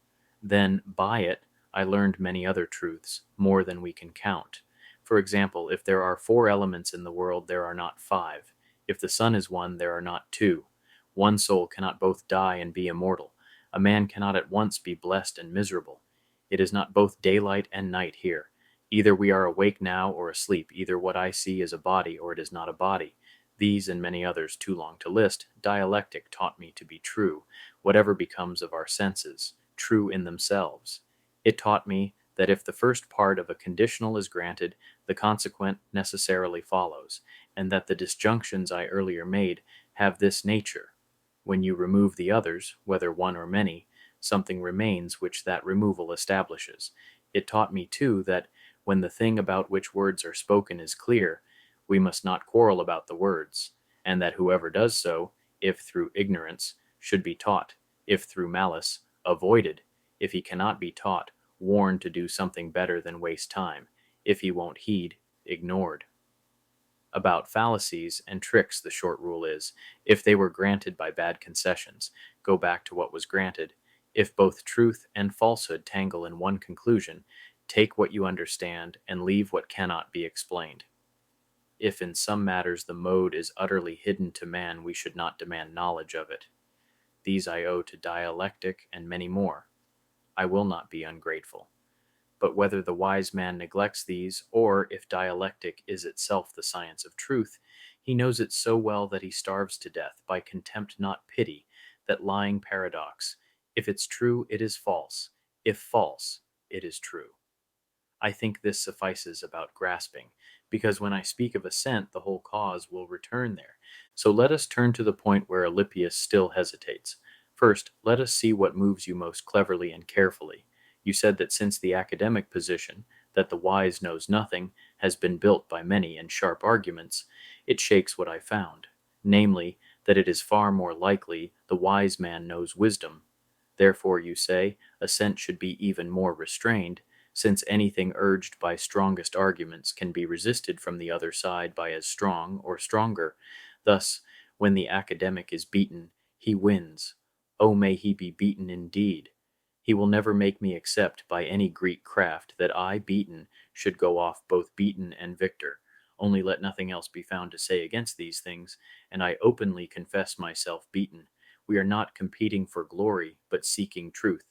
Then, by it, I learned many other truths, more than we can count. For example, if there are 4 elements in the world, there are not 5. If the sun is one, there are not 2. One soul cannot both die and be immortal. A man cannot at once be blessed and miserable. It is not both daylight and night here. Either we are awake now or asleep. Either what I see is a body or it is not a body. These and many others too long to list, dialectic taught me to be true, whatever becomes of our senses, true in themselves. It taught me that if the first part of a conditional is granted, the consequent necessarily follows, and that the disjunctions I earlier made have this nature. When you remove the others, whether one or many, something remains which that removal establishes. It taught me, too, that when the thing about which words are spoken is clear, we must not quarrel about the words, and that whoever does so, if through ignorance, should be taught, if through malice, avoided, if he cannot be taught, warned to do something better than waste time, if he won't heed, ignored. About fallacies and tricks the short rule is, if they were granted by bad concessions, go back to what was granted. If both truth and falsehood tangle in one conclusion, take what you understand and leave what cannot be explained. If in some matters the mode is utterly hidden to man, we should not demand knowledge of it. These I owe to dialectic and many more. I will not be ungrateful. But whether the wise man neglects these, or if dialectic is itself the science of truth, he knows it so well that he starves to death by contempt, not pity, that lying paradox: if it's true, it is false; if false, it is true. I think this suffices about grasping, because when I speak of assent, the whole cause will return there. So let us turn to the point where Alypius still hesitates. First, let us see what moves you most cleverly and carefully. You said that since the academic position, that the wise knows nothing, has been built by many and sharp arguments, it shakes what I found, namely, that it is far more likely the wise man knows wisdom. Therefore, you say, assent should be even more restrained, since anything urged by strongest arguments can be resisted from the other side by as strong or stronger. Thus, when the academic is beaten, he wins. Oh, may he be beaten indeed! He will never make me accept by any Greek craft that I, beaten, should go off both beaten and victor. Only let nothing else be found to say against these things, and I openly confess myself beaten. We are not competing for glory, but seeking truth.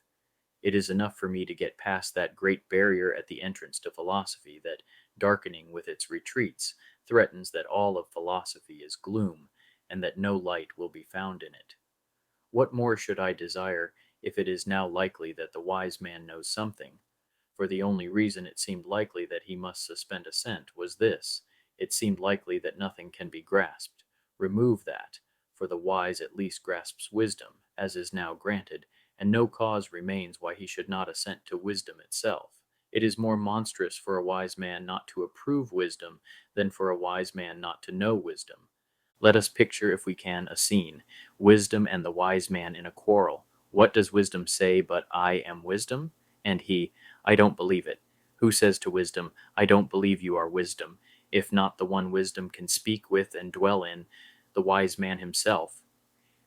It is enough for me to get past that great barrier at the entrance to philosophy that, darkening with its retreats, threatens that all of philosophy is gloom, and that no light will be found in it. What more should I desire, if it is now likely that the wise man knows something? For the only reason it seemed likely that he must suspend assent was this: it seemed likely that nothing can be grasped. Remove that, for the wise at least grasps wisdom, as is now granted, and no cause remains why he should not assent to wisdom itself. It is more monstrous for a wise man not to approve wisdom than for a wise man not to know wisdom. Let us picture, if we can, a scene: wisdom and the wise man in a quarrel. What does wisdom say but "I am wisdom"? And he: "I don't believe it." Who says to wisdom, "I don't believe you are wisdom," if not the one wisdom can speak with and dwell in, the wise man himself?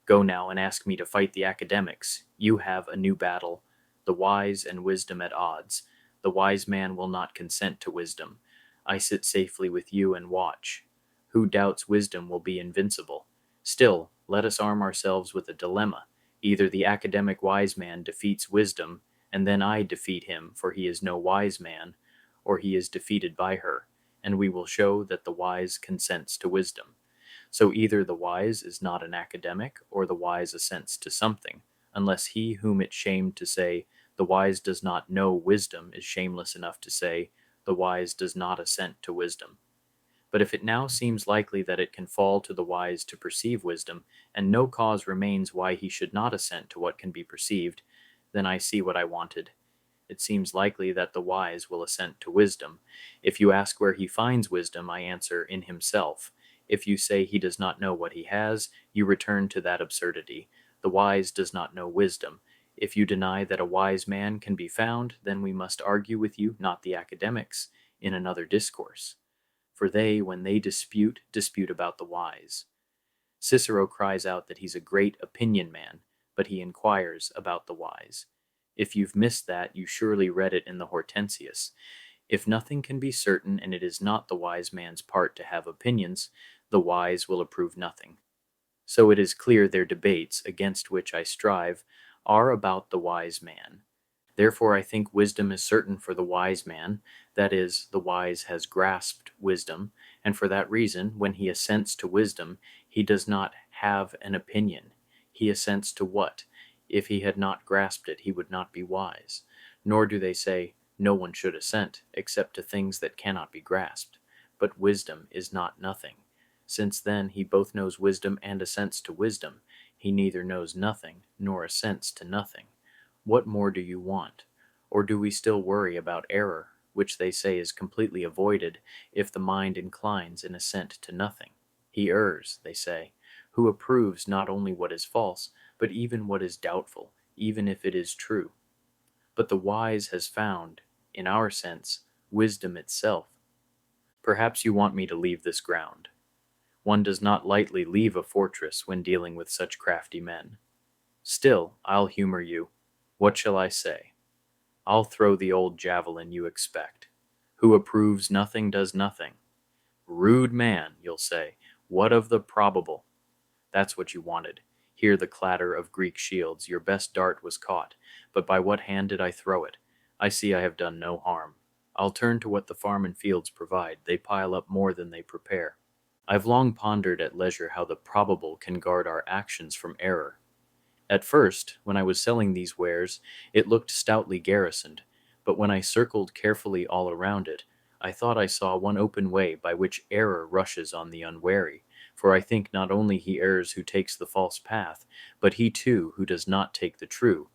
Go now and ask me to fight the academics. You have a new battle, the wise and wisdom at odds. The wise man will not consent to wisdom. I sit safely with you and watch. Who doubts wisdom will be invincible. Still, let us arm ourselves with a dilemma. Either the academic wise man defeats wisdom, and then I defeat him, for he is no wise man, or he is defeated by her, and we will show that the wise consents to wisdom. So either the wise is not an academic, or the wise assents to something, unless he whom it shamed to say, "The wise does not know wisdom," is shameless enough to say, "The wise does not assent to wisdom." But if it now seems likely that it can fall to the wise to perceive wisdom, and no cause remains why he should not assent to what can be perceived, then I see what I wanted. It seems likely that the wise will assent to wisdom. If you ask where he finds wisdom, I answer, in himself. If you say he does not know what he has, you return to that absurdity. The wise does not know wisdom. If you deny that a wise man can be found, then we must argue with you, not the academics, in another discourse. For they, when they dispute, dispute about the wise. Cicero cries out that he's a great opinion man, but he inquires about the wise. If you've missed that, you surely read it in the Hortensius. If nothing can be certain, and it is not the wise man's part to have opinions, the wise will approve nothing. So it is clear their debates, against which I strive, are about the wise man. Therefore I think wisdom is certain for the wise man, that is, the wise has grasped wisdom, and for that reason, when he assents to wisdom, he does not have an opinion. He assents to what? If he had not grasped it, he would not be wise. Nor do they say, no one should assent, except to things that cannot be grasped. But wisdom is not nothing. Since then he both knows wisdom and assents to wisdom, he neither knows nothing nor assents to nothing. What more do you want? Or do we still worry about error, which they say is completely avoided if the mind inclines in assent to nothing? He errs, they say, who approves not only what is false, but even what is doubtful, even if it is true. But the wise has found, in our sense, wisdom itself. Perhaps you want me to leave this ground. One does not lightly leave a fortress when dealing with such crafty men. Still, I'll humor you. What shall I say? I'll throw the old javelin you expect. Who approves nothing does nothing. Rude man, you'll say. What of the probable? That's what you wanted. Hear the clatter of Greek shields. Your best dart was caught. But by what hand did I throw it? I see I have done no harm. I'll turn to what the farm and fields provide. They pile up more than they prepare. I've long pondered at leisure how the probable can guard our actions from error. At first, when I was selling these wares, it looked stoutly garrisoned, but when I circled carefully all around it, I thought I saw one open way by which error rushes on the unwary, for I think not only he errs who takes the false path, but he too who does not take the true.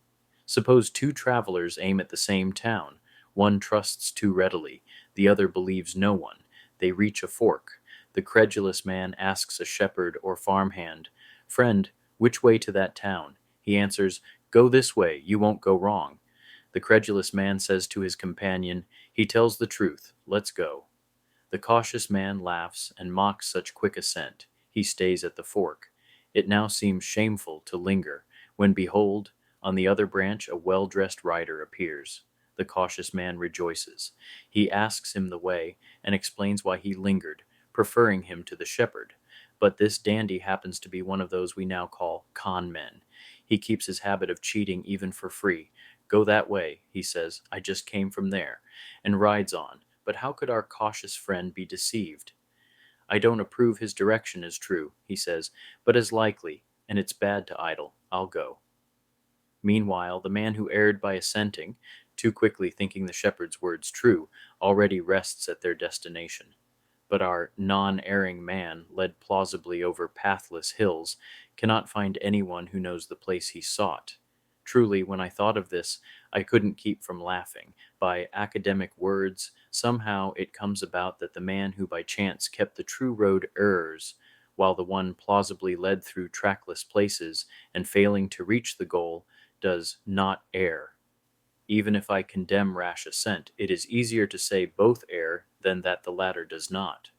Suppose two travelers aim at the same town. One trusts too readily, the other believes no one. They reach a fork. The credulous man asks a shepherd or farmhand, "Friend, which way to that town?" He answers, "Go this way, you won't go wrong." The credulous man says to his companion, "He tells the truth, let's go." The cautious man laughs and mocks such quick assent. He stays at the fork. It now seems shameful to linger, when behold, on the other branch a well-dressed rider appears. The cautious man rejoices. He asks him the way, and explains why he lingered, preferring him to the shepherd. But this dandy happens to be one of those we now call con men. He keeps his habit of cheating even for free. "Go that way," he says, "I just came from there," and rides on. But how could our cautious friend be deceived? "I don't approve his direction as true," he says, "but as likely, and it's bad to idle. I'll go." Meanwhile, the man who erred by assenting, too quickly thinking the shepherd's words true, already rests at their destination. But our non-erring man, led plausibly over pathless hills, cannot find anyone who knows the place he sought. Truly, when I thought of this, I couldn't keep from laughing. By academic words, somehow it comes about that the man who by chance kept the true road errs, while the one plausibly led through trackless places, and failing to reach the goal, does not err. Even if I condemn rash assent, it is easier to say both err than that the latter does not.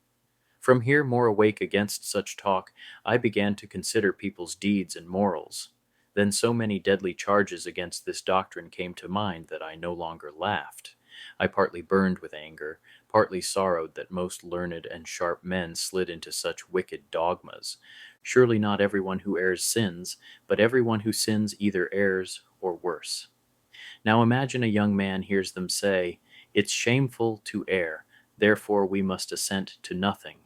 From here, more awake against such talk, I began to consider people's deeds and morals. Then so many deadly charges against this doctrine came to mind that I no longer laughed. I partly burned with anger, partly sorrowed that most learned and sharp men slid into such wicked dogmas. Surely not everyone who errs sins, but everyone who sins either errs or worse. Now imagine a young man hears them say, "It's shameful to err, therefore we must assent to nothing."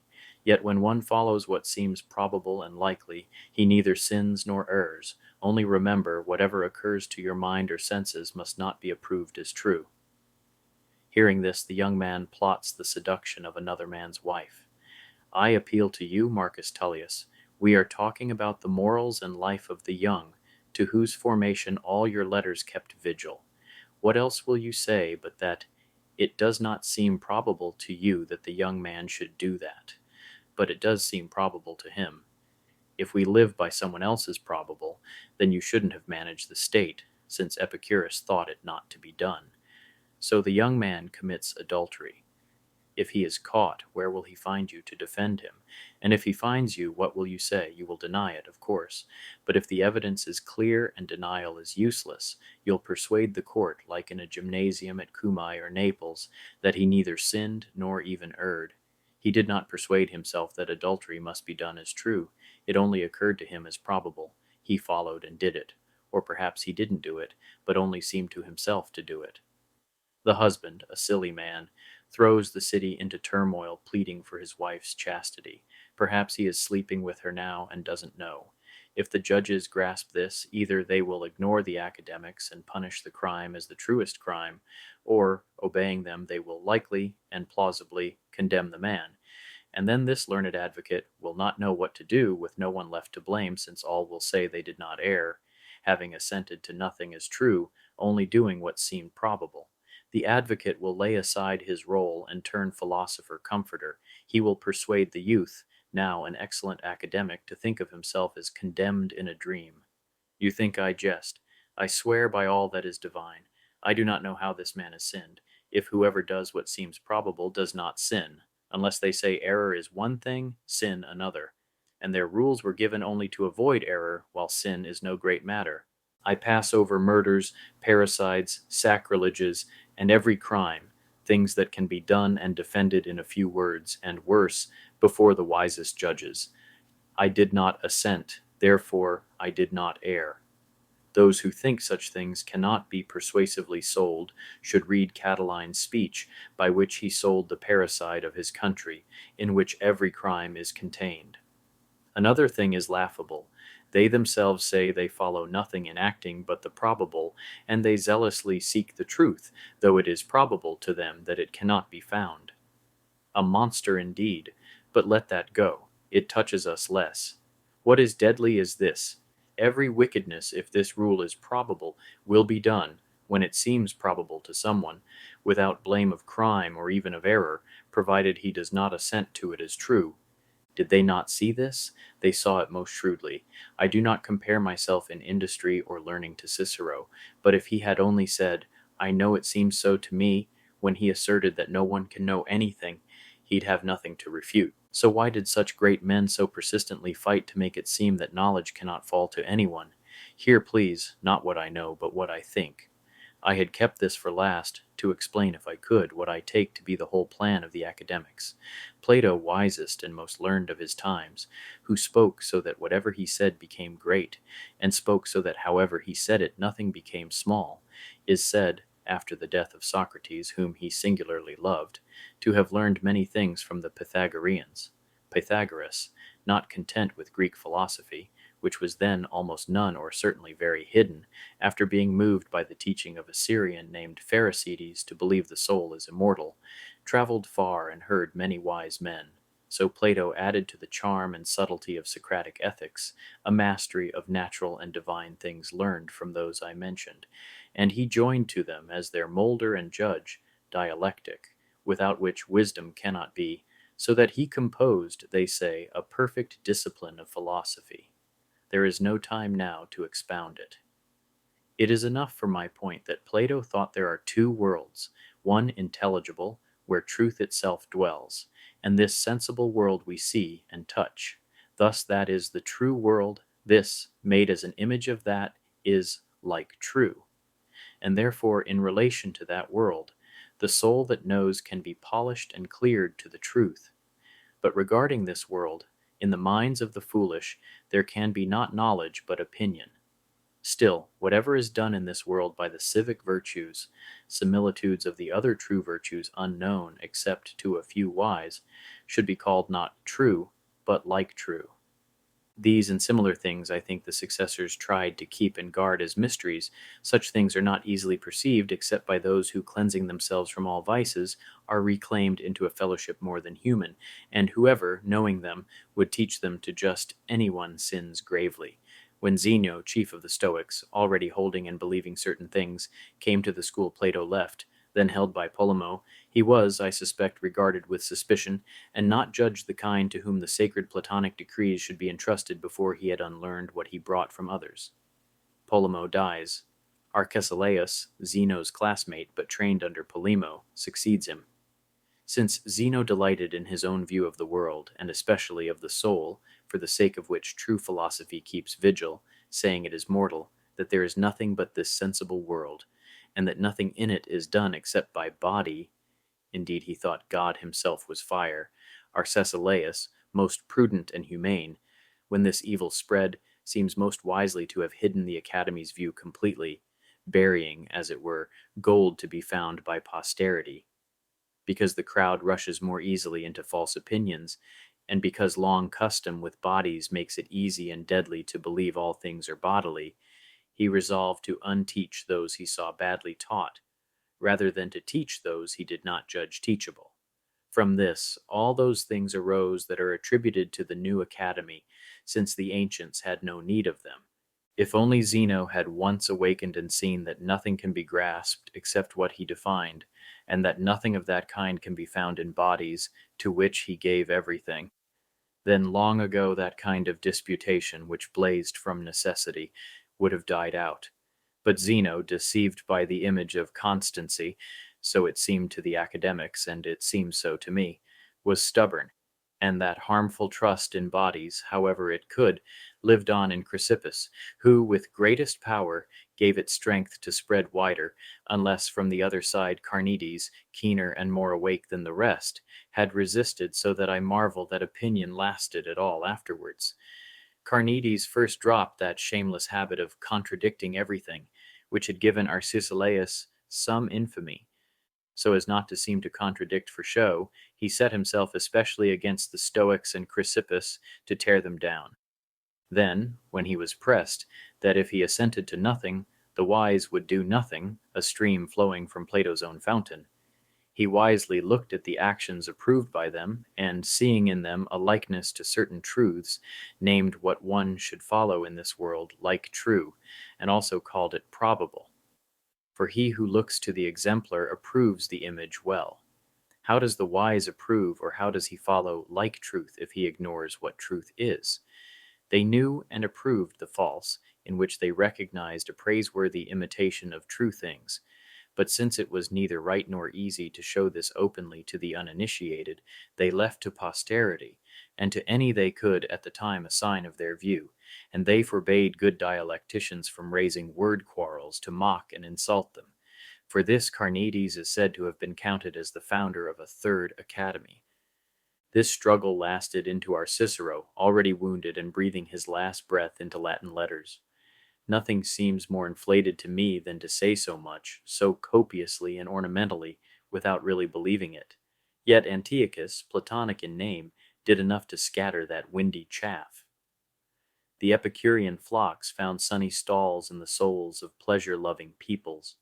Yet when one follows what seems probable and likely, he neither sins nor errs. Only remember, whatever occurs to your mind or senses must not be approved as true. Hearing this, the young man plots the seduction of another man's wife. I appeal to you, Marcus Tullius. We are talking about the morals and life of the young, to whose formation all your letters kept vigil. What else will you say but that it does not seem probable to you that the young man should do that, but it does seem probable to him? If we live by someone else's probable, then you shouldn't have managed the state, since Epicurus thought it not to be done. So the young man commits adultery. If he is caught, where will he find you to defend him? And if he finds you, what will you say? You will deny it, of course. But if the evidence is clear and denial is useless, you'll persuade the court, like in a gymnasium at Cumae or Naples, that he neither sinned nor even erred. He did not persuade himself that adultery must be done as true. It only occurred to him as probable. He followed and did it. Or perhaps he didn't do it, but only seemed to himself to do it. The husband, a silly man, throws the city into turmoil pleading for his wife's chastity. Perhaps he is sleeping with her now and doesn't know. If the judges grasp this, either they will ignore the academics and punish the crime as the truest crime, or, obeying them, they will likely and plausibly condemn the man. And then this learned advocate will not know what to do, with no one left to blame, since all will say they did not err, having assented to nothing as true, only doing what seemed probable. The advocate will lay aside his role and turn philosopher comforter. He will persuade the youth, now an excellent academic, to think of himself as condemned in a dream. You think I jest. I swear by all that is divine. I do not know how this man has sinned, if whoever does what seems probable does not sin, unless they say error is one thing, sin another, and their rules were given only to avoid error, while sin is no great matter. I pass over murders, parricides, sacrileges, and every crime, things that can be done and defended in a few words, and worse, before the wisest judges. I did not assent, therefore I did not err. Those who think such things cannot be persuasively sold should read Catiline's speech, by which he sold the parricide of his country, in which every crime is contained. Another thing is laughable. They themselves say they follow nothing in acting but the probable, and they zealously seek the truth, though it is probable to them that it cannot be found. A monster indeed, but let that go. It touches us less. What is deadly is this: every wickedness, if this rule is probable, will be done, when it seems probable to someone, without blame of crime or even of error, provided he does not assent to it as true. Did they not see this? They saw it most shrewdly. I do not compare myself in industry or learning to Cicero, but if he had only said, "I know it seems so to me," when he asserted that no one can know anything, he'd have nothing to refute. So why did such great men so persistently fight to make it seem that knowledge cannot fall to anyone? Here, please, not what I know, but what I think. I had kept this for last, to explain, if I could, what I take to be the whole plan of the academics. Plato, wisest and most learned of his times, who spoke so that whatever he said became great, and spoke so that however he said it nothing became small, is said, after the death of Socrates, whom he singularly loved, to have learned many things from the Pythagoreans. Pythagoras, not content with Greek philosophy, which was then almost none or certainly very hidden, after being moved by the teaching of a Syrian named Pherecydes to believe the soul is immortal, traveled far and heard many wise men. So Plato added to the charm and subtlety of Socratic ethics a mastery of natural and divine things learned from those I mentioned, and he joined to them as their molder and judge dialectic, without which wisdom cannot be, so that he composed, they say, a perfect discipline of philosophy. There is no time now to expound it. It is enough for my point that Plato thought there are two worlds, one intelligible, where truth itself dwells, and this sensible world we see and touch. Thus that is the true world, this, made as an image of that, is like true. And therefore, in relation to that world, the soul that knows can be polished and cleared to the truth. But regarding this world, in the minds of the foolish, there can be not knowledge but opinion. Still, whatever is done in this world by the civic virtues, similitudes of the other true virtues unknown except to a few wise, should be called not true, but like true. These and similar things I think the successors tried to keep and guard as mysteries. Such things are not easily perceived except by those who, cleansing themselves from all vices, are reclaimed into a fellowship more than human, and whoever, knowing them, would teach them to just anyone sins gravely. When Zeno, chief of the Stoics, already holding and believing certain things, came to the school Plato left, then held by Polemo, he was, I suspect, regarded with suspicion, and not judged the kind to whom the sacred Platonic decrees should be entrusted before he had unlearned what he brought from others. Polemo dies. Arcesilaus, Zeno's classmate but trained under Polemo, succeeds him. Since Zeno delighted in his own view of the world, and especially of the soul, for the sake of which true philosophy keeps vigil, saying it is mortal, that there is nothing but this sensible world, and that nothing in it is done except by body, indeed he thought God himself was fire, Arcesilaus, most prudent and humane, when this evil spread, seems most wisely to have hidden the Academy's view completely, burying, as it were, gold to be found by posterity. Because the crowd rushes more easily into false opinions, and because long custom with bodies makes it easy and deadly to believe all things are bodily, he resolved to unteach those he saw badly taught, rather than to teach those he did not judge teachable. From this, all those things arose that are attributed to the new academy, since the ancients had no need of them. If only Zeno had once awakened and seen that nothing can be grasped except what he defined, and that nothing of that kind can be found in bodies, to which he gave everything, then long ago that kind of disputation which blazed from necessity would have died out. But Zeno, deceived by the image of constancy, so it seemed to the academics, and it seems so to me, was stubborn, and that harmful trust in bodies, however it could, lived on in Chrysippus, who, with greatest power, gave it strength to spread wider, unless from the other side Carneades, keener and more awake than the rest, had resisted, so that I marvel that opinion lasted at all afterwards. Carneades first dropped that shameless habit of contradicting everything, which had given Arcesilaus some infamy. So as not to seem to contradict for show, he set himself especially against the Stoics and Chrysippus to tear them down. Then, when he was pressed, that if he assented to nothing, the wise would do nothing, a stream flowing from Plato's own fountain, he wisely looked at the actions approved by them, and seeing in them a likeness to certain truths, named what one should follow in this world like true, and also called it probable. For he who looks to the exemplar approves the image well. How does the wise approve, or how does he follow like truth if he ignores what truth is? They knew and approved the false, in which they recognized a praiseworthy imitation of true things. But since it was neither right nor easy to show this openly to the uninitiated, they left to posterity, and to any they could at the time assign of their view, and they forbade good dialecticians from raising word quarrels to mock and insult them. For this Carneades is said to have been counted as the founder of a third academy. This struggle lasted into our Cicero, already wounded and breathing his last breath into Latin letters. Nothing seems more inflated to me than to say so much, so copiously and ornamentally, without really believing it. Yet Antiochus, Platonic in name, did enough to scatter that windy chaff. The Epicurean flocks found sunny stalls in the souls of pleasure-loving peoples.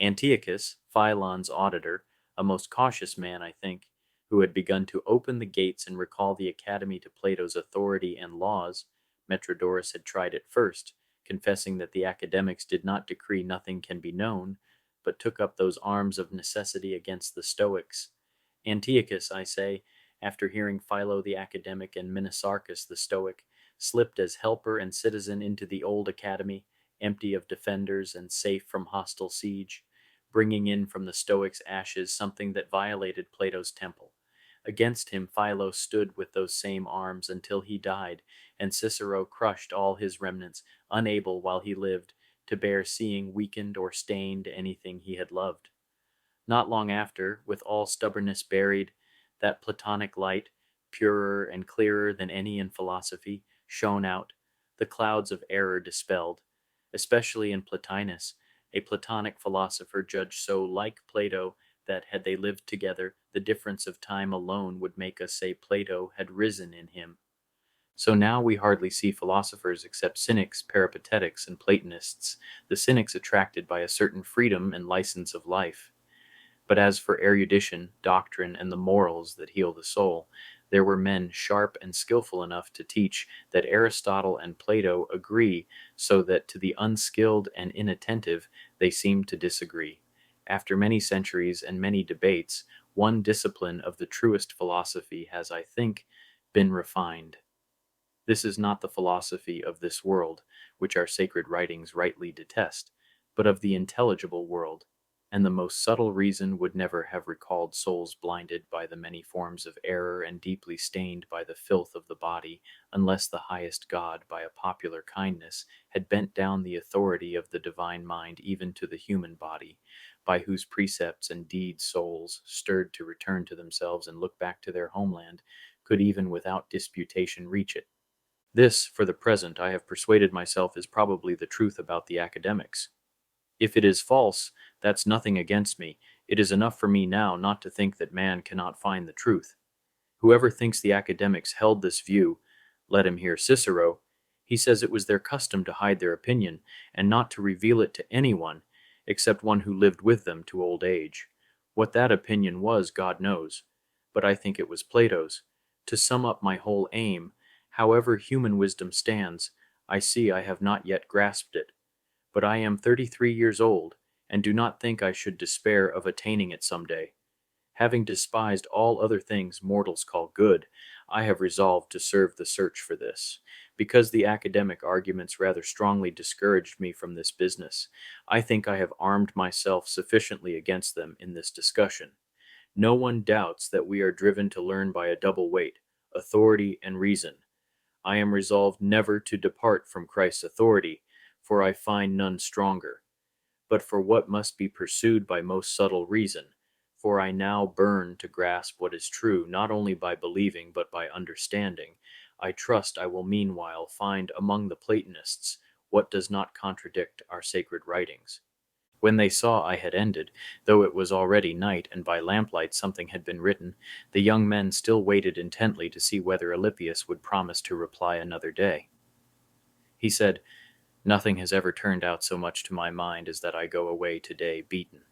Antiochus, Philon's auditor, a most cautious man, I think, who had begun to open the gates and recall the academy to Plato's authority and laws, Metrodorus had tried it first, confessing that the academics did not decree nothing can be known, but took up those arms of necessity against the Stoics. Antiochus, I say, after hearing Philo the academic and Menisarchus the Stoic, slipped as helper and citizen into the old academy, empty of defenders and safe from hostile siege, bringing in from the Stoics' ashes something that violated Plato's temple. Against him Philo stood with those same arms until he died, and Cicero crushed all his remnants, unable while he lived to bear seeing weakened or stained anything he had loved. Not long after, with all stubbornness buried, that Platonic light, purer and clearer than any in philosophy, shone out, the clouds of error dispelled, especially in Plotinus, a Platonic philosopher judged so like Plato that had they lived together, the difference of time alone would make us say Plato had risen in him. So now we hardly see philosophers except cynics, peripatetics, and Platonists, the cynics attracted by a certain freedom and license of life. But as for erudition, doctrine, and the morals that heal the soul, there were men sharp and skillful enough to teach that Aristotle and Plato agree, so that to the unskilled and inattentive they seem to disagree. After many centuries and many debates, one discipline of the truest philosophy has, I think, been refined. This is not the philosophy of this world, which our sacred writings rightly detest, but of the intelligible world, and the most subtle reason would never have recalled souls blinded by the many forms of error and deeply stained by the filth of the body, unless the highest God, by a popular kindness, had bent down the authority of the divine mind even to the human body, by whose precepts and deeds souls, stirred to return to themselves and look back to their homeland, could even without disputation reach it. This, for the present, I have persuaded myself is probably the truth about the academics. If it is false, that's nothing against me. It is enough for me now not to think that man cannot find the truth. Whoever thinks the academics held this view, let him hear Cicero. He says it was their custom to hide their opinion, and not to reveal it to anyone, except one who lived with them to old age. What that opinion was, God knows, but I think it was Plato's. To sum up my whole aim, however human wisdom stands, I see I have not yet grasped it. But I am 33 years old, and do not think I should despair of attaining it some day. Having despised all other things mortals call good, I have resolved to serve the search for this. Because the academic arguments rather strongly discouraged me from this business, I think I have armed myself sufficiently against them in this discussion. No one doubts that we are driven to learn by a double weight, authority, and reason. I am resolved never to depart from Christ's authority, for I find none stronger. But for what must be pursued by most subtle reason, for I now burn to grasp what is true, not only by believing, but by understanding. I trust I will meanwhile find among the Platonists what does not contradict our sacred writings. When they saw I had ended, though it was already night, and by lamplight something had been written, the young men still waited intently to see whether Alypius would promise to reply another day. He said, "Nothing has ever turned out so much to my mind as that I go away today beaten,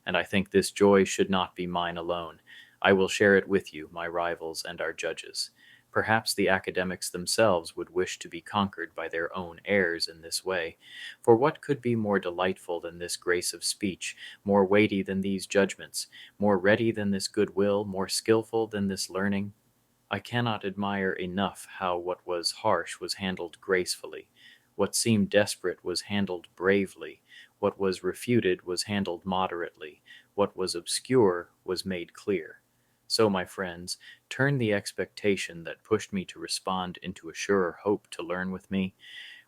and I think this joy should not be mine alone. I will share it with you, my rivals and our judges. Perhaps the academics themselves would wish to be conquered by their own errors in this way. For what could be more delightful than this grace of speech, more weighty than these judgments, more ready than this goodwill, more skilful than this learning? I cannot admire enough how what was harsh was handled gracefully, what seemed desperate was handled bravely, what was refuted was handled moderately, what was obscure was made clear. So, my friends, turn the expectation that pushed me to respond into a surer hope to learn with me.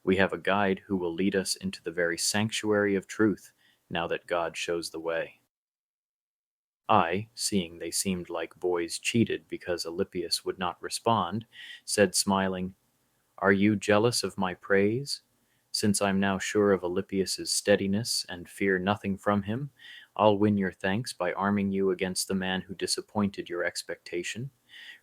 We have a guide who will lead us into the very sanctuary of truth, now that God shows the way." I, seeing they seemed like boys cheated because Alypius would not respond, said smiling, "Are you jealous of my praise? Since I'm now sure of Alypius's steadiness and fear nothing from him, I'll win your thanks by arming you against the man who disappointed your expectation.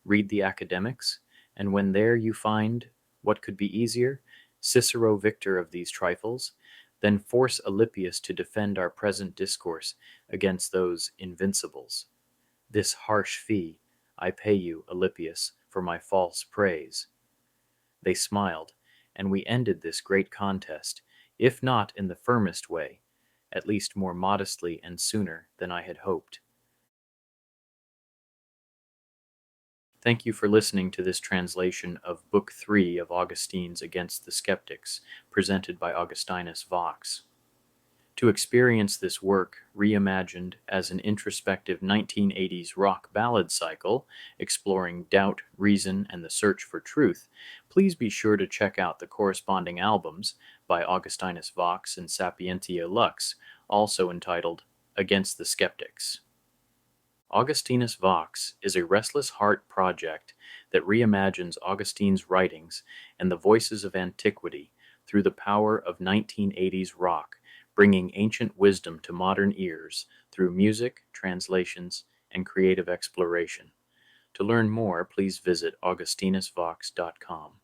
Read the academics, and when there you find what could be easier, Cicero victor of these trifles, then force Alypius to defend our present discourse against those invincibles. This harsh fee I pay you, Alypius, for my false praise." They smiled, and we ended this great contest, if not in the firmest way, at least more modestly and sooner than I had hoped. Thank you for listening to this translation of Book 3 of Augustine's Against the Skeptics, presented by Augustinus Vox. To experience this work, reimagined as an introspective 1980s rock ballad cycle, exploring doubt, reason, and the search for truth, please be sure to check out the corresponding albums by Augustinus Vox and Sapientia Lux, also entitled Against the Skeptics. Augustinus Vox is a restless heart project that reimagines Augustine's writings and the voices of antiquity through the power of 1980s rock, bringing ancient wisdom to modern ears through music, translations, and creative exploration. To learn more, please visit augustinusvox.com.